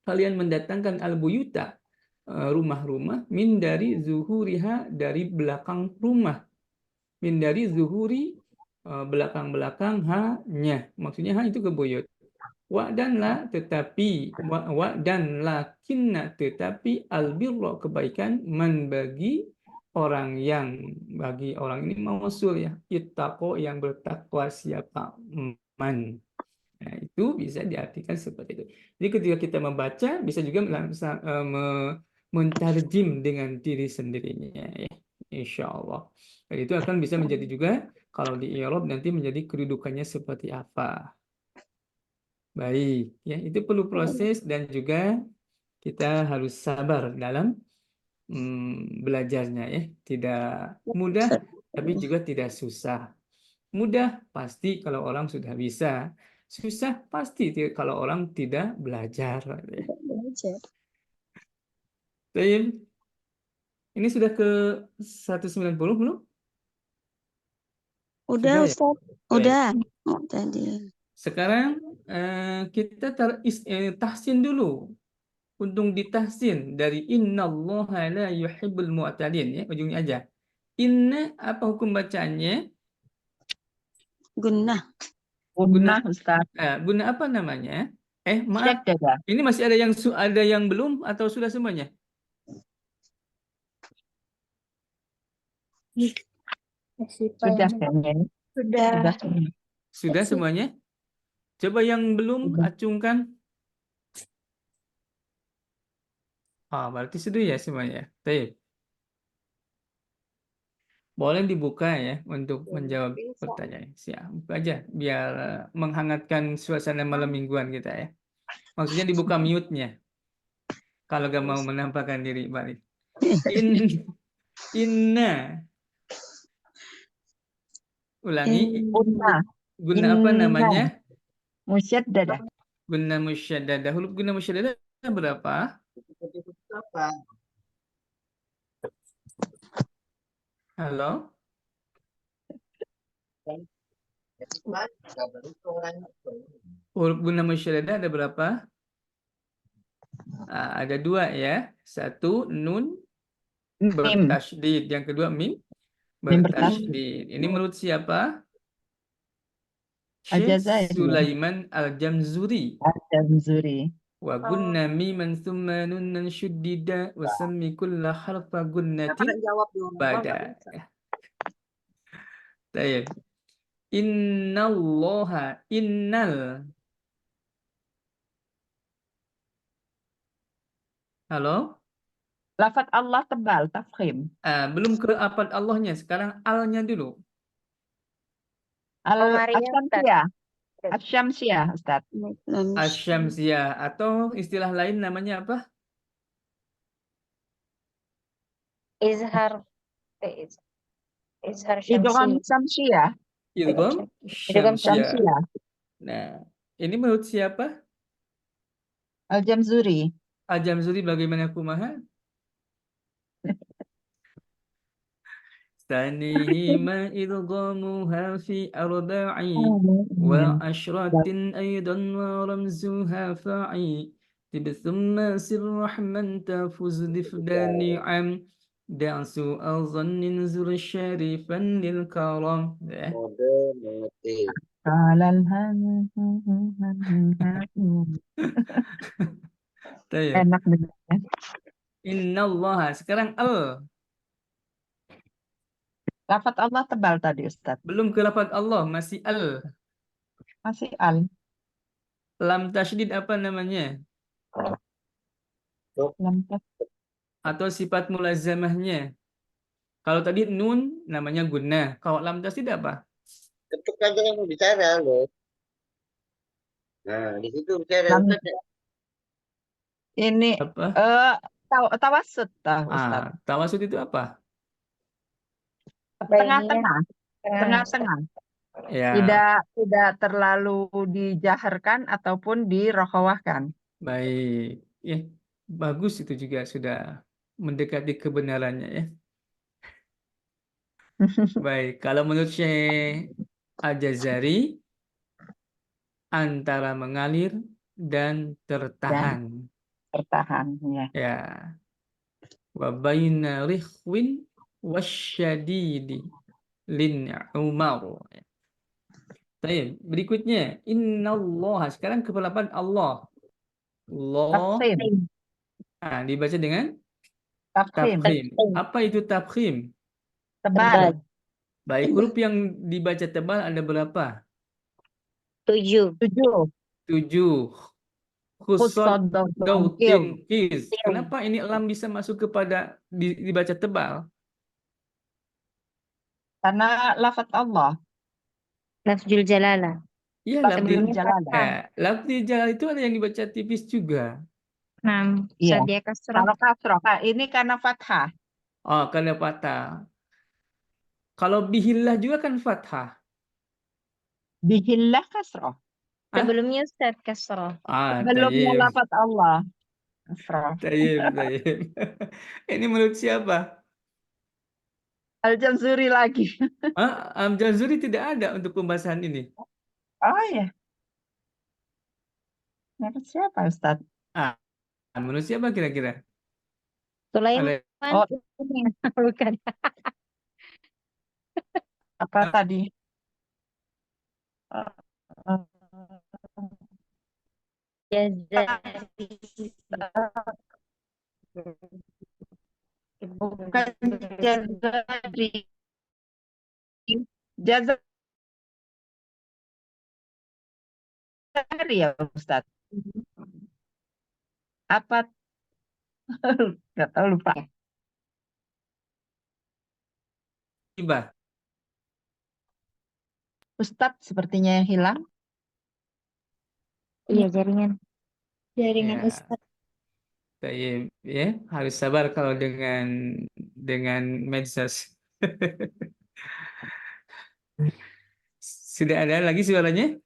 kalian mendatangkan albuyuta rumah-rumah min dari zuhuriha dari belakang rumah. Min dari zuhuri belakang-belakang ha-nya. Maksudnya ha itu kebuyut. Wa dan la tetapi wa dan lakinna tetapi albirra kebaikan man bagi orang ini mausul ya, ittaqo yang bertakwa siapa man. Nah, itu bisa diartikan seperti itu. Jadi ketika kita membaca bisa juga mentarjim dengan diri sendirinya ya. Insya Allah. Dan itu akan bisa menjadi juga kalau di i'rab nanti menjadi kedudukannya seperti apa. Baik, ya itu perlu proses dan juga kita harus sabar dalam belajarnya ya. Tidak mudah tapi juga tidak susah. Mudah pasti kalau orang sudah bisa. Susah pasti kalau orang tidak belajar. Ya. Baik. Ini sudah ke 190 belum? Udah, Sudah ya? Ustaz. Baik. Udah. Oh, tadi. Sekarang kita tahsin dulu. Untung ditahsin dari innallaha la yuhibbul mu'tadin ya, ujungnya aja. Inna apa hukum bacaannya? Gunnah. Gunnah, Ustaz. Guna apa namanya? Maaf. Syaddada. Ini masih ada yang belum atau sudah semuanya? Sudah kayaknya ini. Sudah. Sudah semua. Sudah semuanya? Coba yang belum Sudah. acungkan. Berarti sudah ya semuanya. Baik. Boleh dibuka ya untuk menjawab pertanyaan. Siap, buka aja biar menghangatkan suasana malam mingguan kita ya. Maksudnya dibuka mute-nya kalau gak mau menampakkan diri balik. Inna. Ulangi. Gunnah. Guna apa namanya? Musyaddada. Guna musyaddadah. Huruf guna musyaddadah berapa? Halo? Huruf guna musyaddadah ada berapa? Ada 2 ya. 1 nun Mim. bertasydid. Yang kedua mim Mim bertasydid. Ini menurut siapa? Syekh Al-Jazairi. Sulaiman Al-Jamzuri. Al-Jamzuri. Wa gunna miman thumma nunnan syuddida wa sammi kulla harfa gunnatin bada. Baik. Innallaha innal. Halo? Lafaz Allah tebal, tafkhim. Belum ke apa Allahnya, sekarang alnya dulu. Al-Syamsiyah. Al-Syamsiyah, Ustaz. Asyamsiyah atau istilah lain namanya apa? Izhar Idgham syamsi. Syamsiyah. Idgham Idgham syamsiyah. Syamsiyah. Nah, ini menurut siapa? Al-Jamzuri. Al-Jamzuri bagaimana kumaha? Tanihima idghamuha fi arba'i wa ashratin aidan wa ramzuha fa'i tibthumma sirrahman tafuz difdani'am da'su azannin zur syarifan lil karam. Enak bener ya. Innallaha. Sekarang al. Lafaz Allah tebal tadi, Ustaz. Belum ke lafaz Allah, masih al. Masih al. Lam tasydid apa namanya? Lam Atau sifat mulazamahnya. Kalau tadi nun namanya gunnah. Kalau lam tasydid apa? Ketuk aja yang bicara loh. Nah, di situ bicara. Lam- Ini Apa? tawassut, Ustaz. Tawasud itu apa? Tengah-tengah. Tengah-tengah. Ya, Tidak terlalu dijaharkan ataupun dirokhawahkan. baik. Ya, bagus itu juga sudah mendekati kebenarannya ya. Baik, kalau menurut Syekh Al-Jazari antara mengalir dan tertahan. Bertahan, ya. Ya. Wa baina rikhwin wasyadidi lin umar. Baik, berikutnya innallaha. Sekarang kepelapan Allah. Allah. Tafkhim. Dibaca dengan Tafkhim. tafkhim. Apa itu tafkhim? Tebal. Baik, huruf yang dibaca tebal ada berapa? 7. 7. 7. Khusad dautin kiz. Kenapa ini lam bisa masuk kepada dibaca tebal? Karena lafaz Allah. Lafzul jalalah. Iya, Sebelum lafzi jalalah. lafzi jalal itu ada yang dibaca tipis juga. Nah, Iya. sadia kasrah. Kalau kasroh. Ini karena fathah. Karena fathah. Kalau bihillah juga kan fathah. Bihillah kasroh. Sebelumnya Ustaz kasrah. Belumnya Tayyib. lafaz Allah. kasroh. Tayyib, tayyib. Ini menurut siapa? Al-Jamzuri lagi. Jazuri tidak ada untuk pembahasan ini. Oh ya, menurut siapa Ustadz? Ah, menurut siapa kira-kira? Sulaiman. Oh, Bukan. apa tadi? Eh, Jazari. bukan Jazari. Jazari ya Ustadz. Apa? Nggak tahu, lupa. Tiba. Ustadz sepertinya yang hilang. Iya, jaringan. Ya, tayyib, ya, harus sabar kalau dengan medsos. Sudah ada lagi suaranya?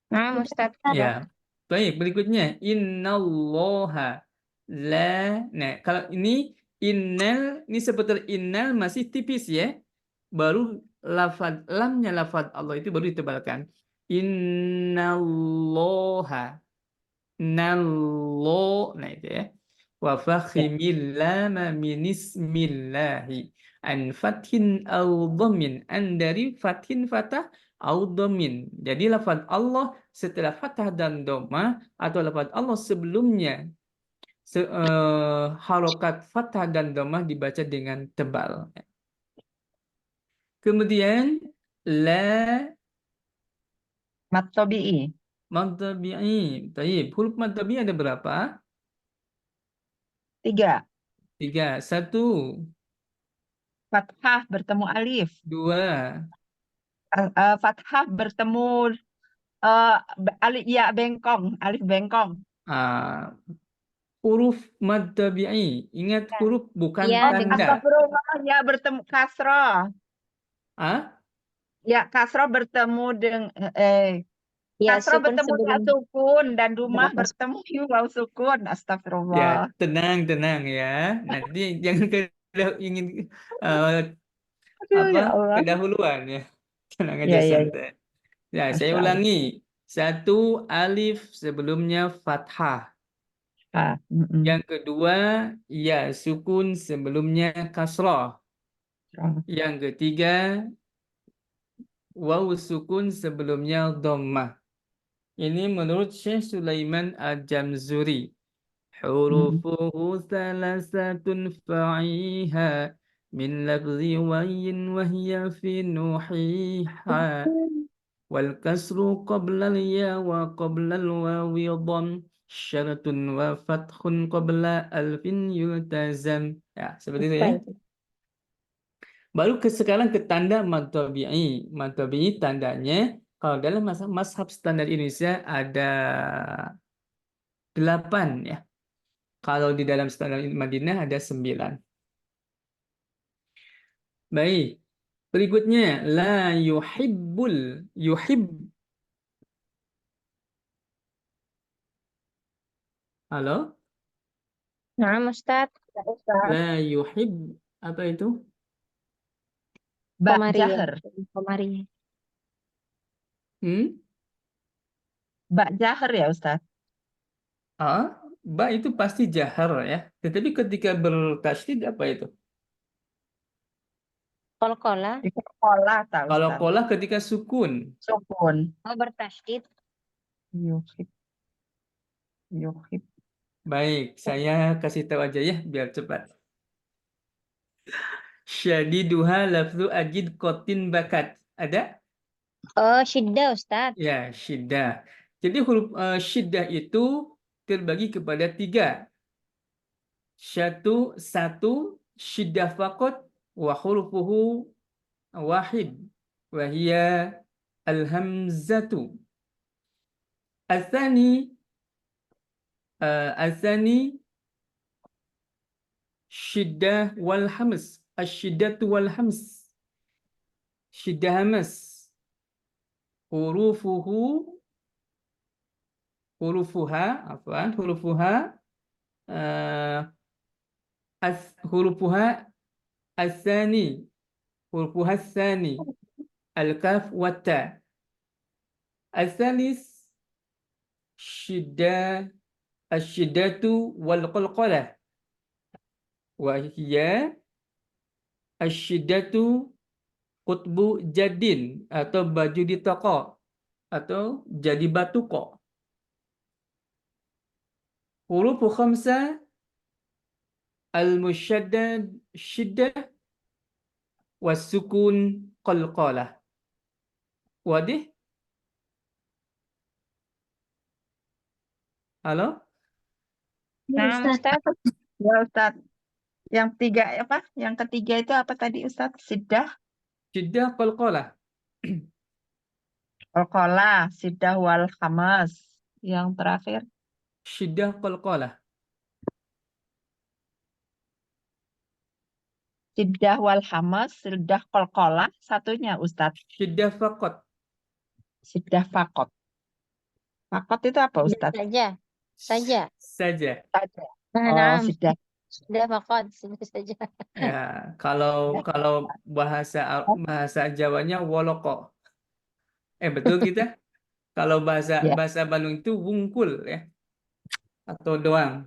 Nah, Ustadz. Ya. Baik, berikutnya innallaha la. Nah, kalau ini innal ini seperti innal masih tipis ya. Baru lafaz lamnya lafaz Allah itu baru ditebalkan. Innallaha nallo. Nah, itu ya. Wa fakhimil lama min ismillahi an fathin au dhammin, an dari fathin fatah au dhammin. Jadi lafaz Allah setelah fathah dan dhamma atau lafaz Allah sebelumnya harokat fathah dan dhammah dibaca dengan tebal. Kemudian la Mat Tabi'i. mad tabi'i. Tayyib. Huruf mad tabi'i ada berapa? 3. 3. 1, Fathah bertemu alif. 2, Fathah bertemu alif ya bengkong, alif bengkong. ah, huruf mad tabi'i. Ingat huruf bukan Iya, tanda. Astagfirullah, ya bertemu kasroh. Ah? Ya kasroh bertemu dengan Ya, kasroh sukun bertemu sebelum. dengan sukun dan rumah Berapa? bertemu waw sukun. Ya, Astagfirullah. tenang ya. Nanti jangan ingin Aduh, ya Allah. kedahuluan ya. Tenang aja Ya, ya, ya. santai. Ya, saya Masya Allah. ulangi. 1, alif sebelumnya fathah. Yang kedua, ya sukun sebelumnya kasrah. Yang ketiga, waw sukun sebelumnya dhammah. Ini menurut Syekh Sulaiman Al-Jamzuri. Hurufuhu thalathatun fa'iha min lafzi wayyin wahya fi nuhiha. Wal kasru qabla al-ya wa qabla al-wawi dham syaratun wa fathun qabla alfin yultazam. Ya, seperti itu ya. Baru sekarang ke tanda mad tabi'i. Mad tabi'i tandanya kalau dalam mazhab standar Indonesia ada 8 ya. Kalau di dalam standar Madinah ada 9. Baik. Berikutnya la yuhibbul Halo? Nah, Ustadz. La yuhib apa itu? Ba Komariah. jahar. Komariah. Ba jahar ya Ustaz. Ba itu pasti jahar ya. Tetapi ketika bertasydid apa itu? Qalqalah. Di sekolah tak Kalau Ustaz. qolah ketika sukun. Sukun. Oh, bertasydid. Yuhib. Yuhib. Baik, saya kasih tahu aja ya biar cepat. Syadiduha lafzu ajid qatin bakat. Ada? Oh, syiddah, Ustadz. Ya, syiddah. Jadi huruf syiddah itu terbagi kepada 3. Satu syiddah faqat wa hurufuhu wahid wa hiya al-hamzatu. Al-thani syiddah wal hams. Asyiddatu wal hams. Syiddah hamas. Hurufuha hurufuha asani, hurufuha asani, al-kaf wa ta. Asalis syiddah, asyiddatu wal qalqalah. Wa hiya asyiddatu qutbu jadin, atau baju di toko, atau jadi batu kok. Hurufu khamsa al-musyaddad syiddah was-sukun qalqalah. Wadih? Halo? Nah, Ustaz. Ya Ustaz. Yang tiga apa? Yang ketiga itu apa tadi Ustaz? Siddah, Syiddah qalqalah. qalqalah, siddah wal khamas. Yang terakhir Syiddah qalqalah. siddah wal khamas, siddah qalqalah. Satunya Ustaz. Syiddah faqat. Siddah fakot. Fakot itu apa Ustaz? Saja. Saja. Saja. Saja. Oh, Nah, siddah. sudah fakot. Sudah saja. Ya, kalau bahasa Jawanya woloko. Betul kita? Kalau bahasa Ya. Bandung itu wungkul ya. Atau doang.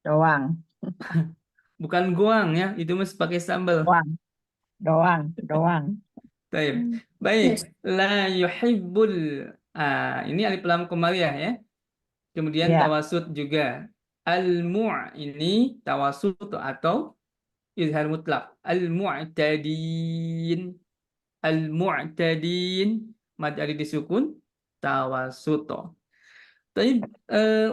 Doang. Bukan goang ya, itu mesti pakai sambal. Doang. Baik. Baik. La yuhibbul. Ini alif lam qamariyah ya. Kemudian Ya. tawasud juga. Al-mu' ini tawasud atau izhar mutlak. Al-mu'tadin. Al-mu'tadin. Mad alif disukun. Tawasud. Tapi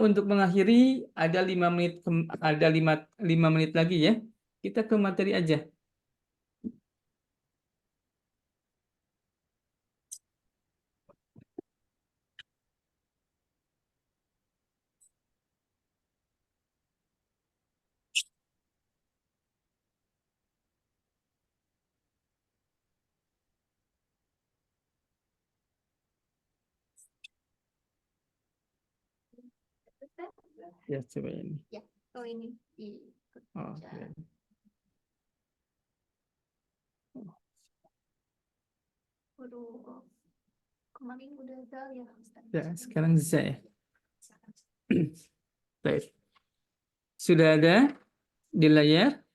untuk mengakhiri ada 5 menit ada 5 menit lagi ya. Kita ke materi aja. Ya, coba ini. Oh ini di Oh, ya. Waduh, kemarin udah zal ya Ustaz. Ya, sekarang saya. Baik. Sudah ada di layar?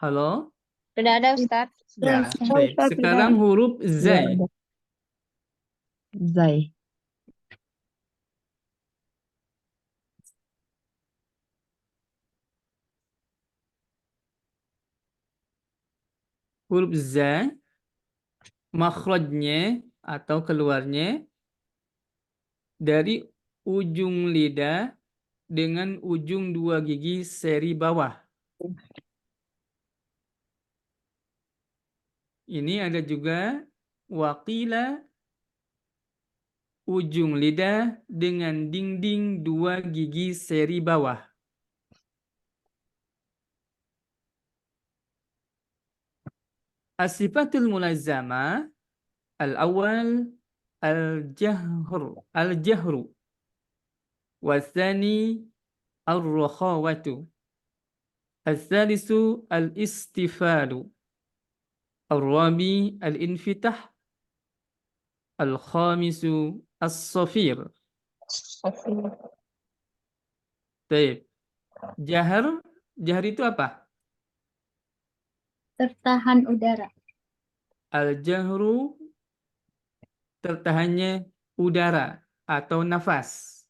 Halo? Sudah ada Ustaz. Ya, baik. Sekarang huruf zai. Ya, Zai. Huruf za, makhrajnya atau keluarnya dari ujung lidah dengan ujung 2 gigi seri bawah. Ini ada juga waqila, ujung lidah dengan dinding 2 gigi seri bawah. As-sifatul mulazzamah al-awwal al-jahru watsani ar-rakhawatu, as-salisu al-istifadu, ar-rabi al-infitah, al-khamisu as-safir. Baik. Jahar itu apa? Tertahan udara. Al-jahru, tertahannya udara atau nafas.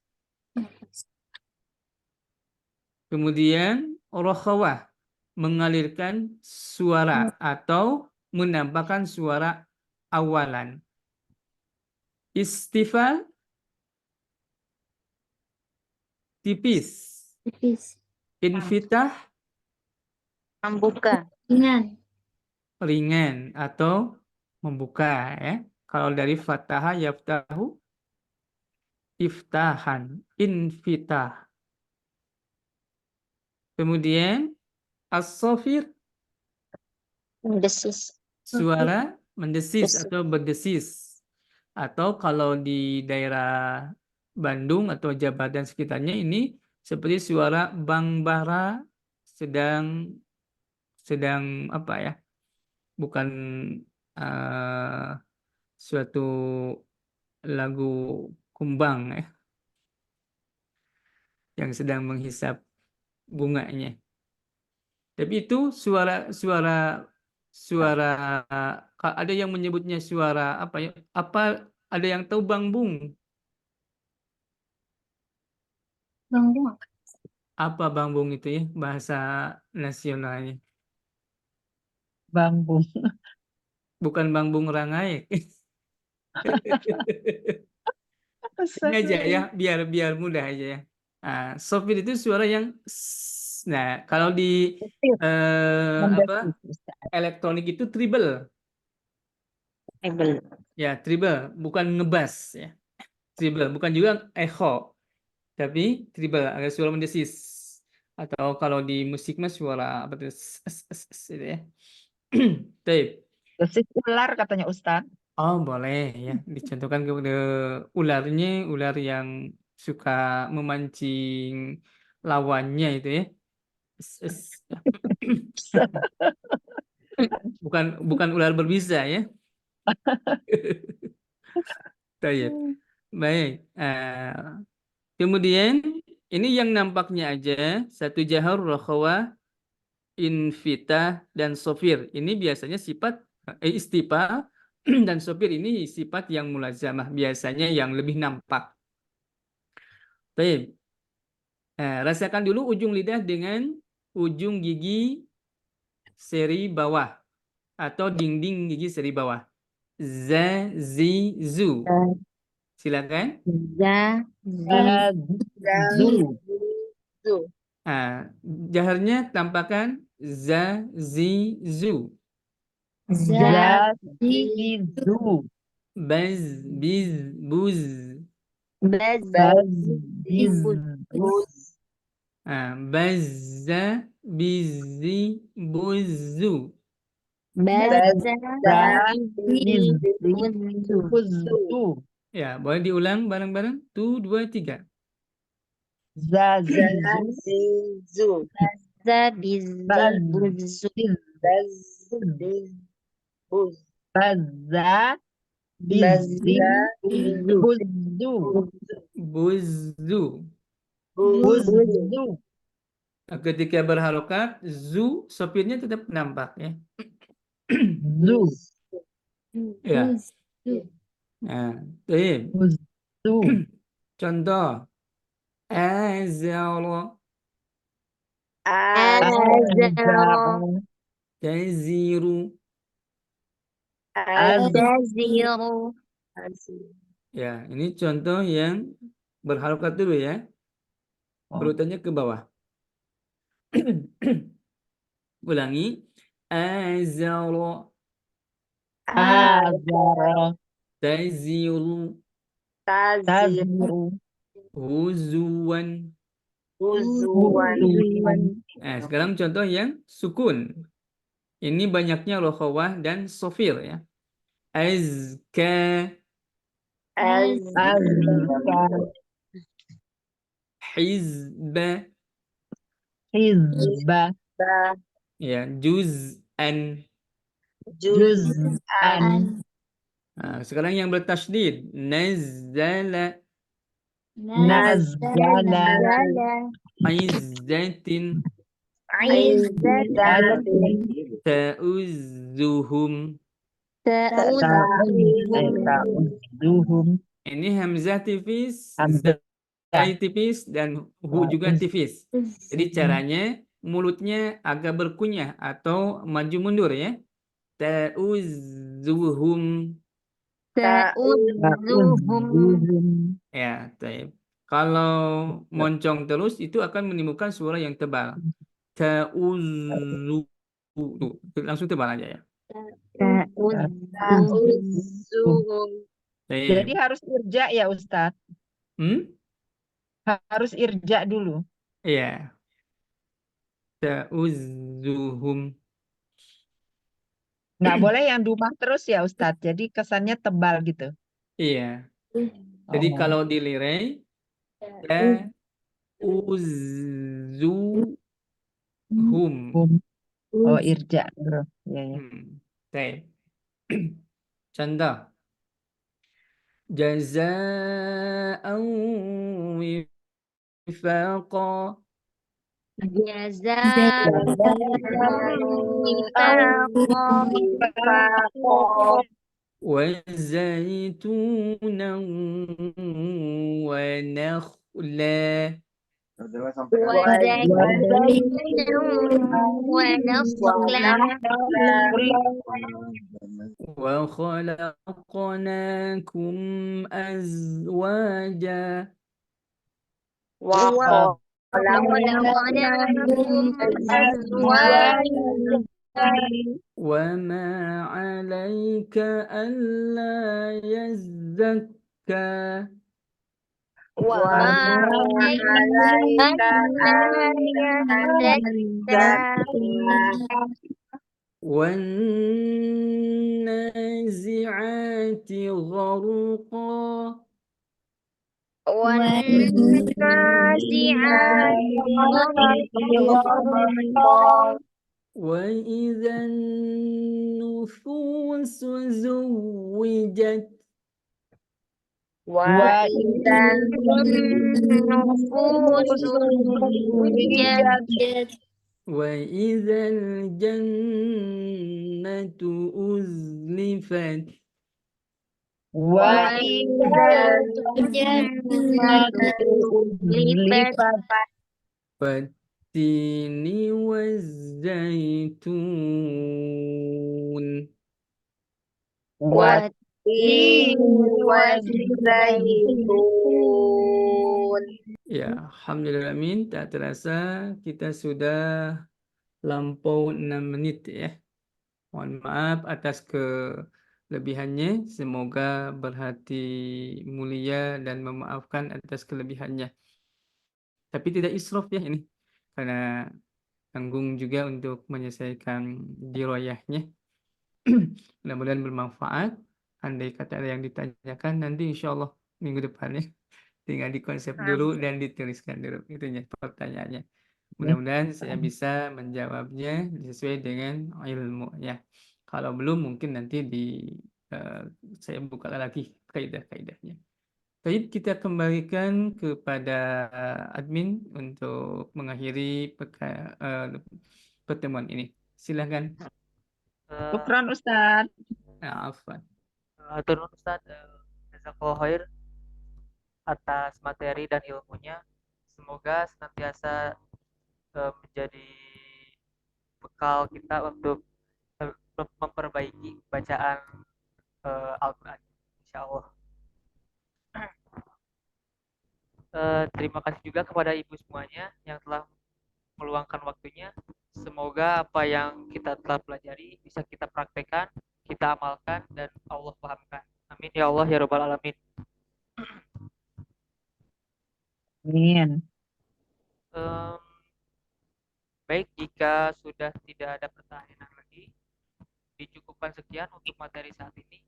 Kemudian rakhawah, mengalirkan suara atau menambahkan suara awalan. Istifal, tipis. Tipis. Infitah, Membuka. Ringan. atau membuka ya. Kalau dari fataha yaftahu, iftahan, infitah. Kemudian as-safir, Mendesis. suara mendesis Desis. atau berdesis. Atau kalau di daerah Bandung atau Jabar dan sekitarnya ini seperti suara Bang Bara sedang apa ya? Bukan eh, suatu lagu kumbang ya, yang sedang menghisap bunganya. Tapi itu suara ada yang menyebutnya suara apa ya? Apa ada yang tahu Bang Bung? Bang Bung apa? Apa Bang Bung itu ya bahasa nasionalnya? Bang Bung. Bukan Bang Bung Rangai. Ini aja ya, biar mudah aja ya. Sopir itu suara yang nah, kalau di apa elektronik itu treble. Ya, treble, bukan ngebas ya. Treble, bukan juga echo, tapi treble, agak suara mendesis. Atau kalau di musik mas suara apa tuh? Gitu ya. Tape. Desis ular katanya Ustadz. Oh, boleh ya. Dicontohkan kepada ularnya, ular yang suka memancing lawannya itu ya. Bukan ular berbisa ya. Tayyib. Baik. Kemudian ini yang nampaknya aja satu jahar, rokhawah, infitah, dan sofir. Ini biasanya sifat istipa dan sopir ini sifat yang mulazamah, biasanya yang lebih nampak. Baik. Rasakan dulu ujung lidah dengan ujung gigi seri bawah atau dinding gigi seri bawah. Za, zi, zu. Silakan. Za, zi, Zu. Jaharnya tampakkan za, zi, zu. za, zi, Zu. Baz, biz, buz. baz, Biz. Bazza, bizi, buzu. baz, Biz. buzu. Zu. Ya, boleh diulang bareng-bareng. 2, 2, 3. Zazizu. Za, bizi, buzu. Baza. Bizi. Buzu. Buzu. Buzu. Ketika berharokat, zu, sopirnya tetap nampak ya. Zu. Ya. Nah, baik. Buzu. Contoh. Azara, Azara, taziru. taziru. Ya, ini contoh yang berharokat dulu ya. Urutannya ke bawah. Ulangi. Azara, Azara. taziru, Taziru. huzuwan. Nah, sekarang contoh yang sukun. Ini banyaknya rokhawah dan sofir ya. Azka, Azka. hizba, Hizba. ya, juz'an. Juz'an. Nah, sekarang yang bertasydid. Nazzala, Nazala. izzatin, ta'uzzuhum. Ta'udzuhum. Ini hamzah tipis, Hamzah. zai tipis, dan hu juga tipis. Jadi caranya mulutnya agak berkunyah atau maju mundur ya. Ta'uzzuhum. Ta'udzuhum. Ya, taib. Kalau moncong terus itu akan menimbulkan suara yang tebal. Ta'uzzu. Tuh, langsung tebal aja ya. Ta'udzuhum. Taib. Jadi harus irja ya Ustadz. Harus irja dulu. Iya. Ta'uzzuhum. Nggak boleh yang dumah terus ya Ustadz. Jadi kesannya tebal gitu. Iya. Jadi kalau dilirai Ja'uzuhum. Oh, irja bro. Ya, ya. Baik. Contoh. Jaza'an wifaqa. جزاء وفاقا وزيتونا ونخلا وزيتونا ونخلا وخلقناكم أزواجا وخلقناكم أزواجا وما عليك ألا يزكى وما عليك ألا يزكى والنازعات غرقا والنازعات غرقا وإذا النفوس زوجت وإذا النفوس زوجت وإذا الجنة أزلفت وإذا الجنة أزلفت والتين والزيتون والتين والزيتون. Ya, alhamdulillah amin. Tak terasa kita sudah lampau 6 menit ya. Mohon maaf atas kelebihannya. Semoga berhati mulia dan memaafkan atas kelebihannya. Tapi tidak israf ya ini. Karena tanggung juga untuk menyelesaikan dirayahnya. Mudah-mudahan bermanfaat. Andai kata ada yang ditanyakan nanti insya Allah minggu depannya. Tinggal dikonsep dulu dan dituliskan dulu itunya pertanyaannya. Mudah-mudahan saya bisa menjawabnya sesuai dengan ilmunya. Kalau belum mungkin nanti saya buka lagi kaidah-kaidahnya. Baik, kita kembalikan kepada admin untuk mengakhiri pertemuan ini. Silakan. Syukran Ustaz. Afwan. Turun Ustaz, jazakallahu khair atas materi dan ilmunya. Semoga senantiasa menjadi bekal kita untuk memperbaiki bacaan Al-Quran, insya Allah. Terima kasih juga kepada ibu semuanya yang telah meluangkan waktunya. Semoga apa yang kita telah pelajari bisa kita praktekkan, kita amalkan, dan Allah pahamkan. Amin ya Allah ya Rabbal Alamin. Amin. Baik, jika sudah tidak ada pertanyaan lagi, dicukupkan sekian untuk materi saat ini.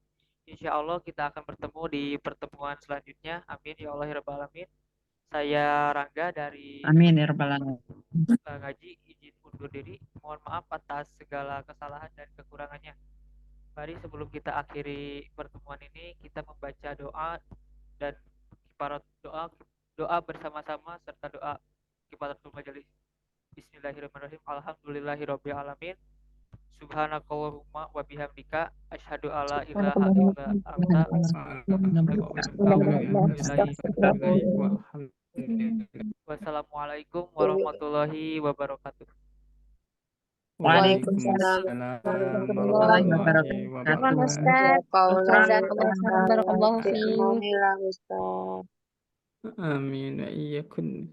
Insya Allah kita akan bertemu di pertemuan selanjutnya. Amin ya Allah ya Rabbal Alamin. Saya Rangga dari Amin ya Rabbal Alamin. Ngaji izin undur diri. Mohon maaf atas segala kesalahan dan kekurangannya. Mari sebelum kita akhiri pertemuan ini, kita membaca doa dan kifarat doa bersama-sama serta doa kifaratul majelis. Bismillahirrahmanirrahim. Alhamdulillahirabbil alamin. Subhanakallahumma wa bihamdika asyhadu alla ilaha illa anta Wassalamualaikum warahmatullahi wabarakatuh. Waalaikumsalam warahmatullahi wabarakatuh. Ustaz, jazakallahu khairan. Alhamdulillah Ustaz. Amin. Iya kun.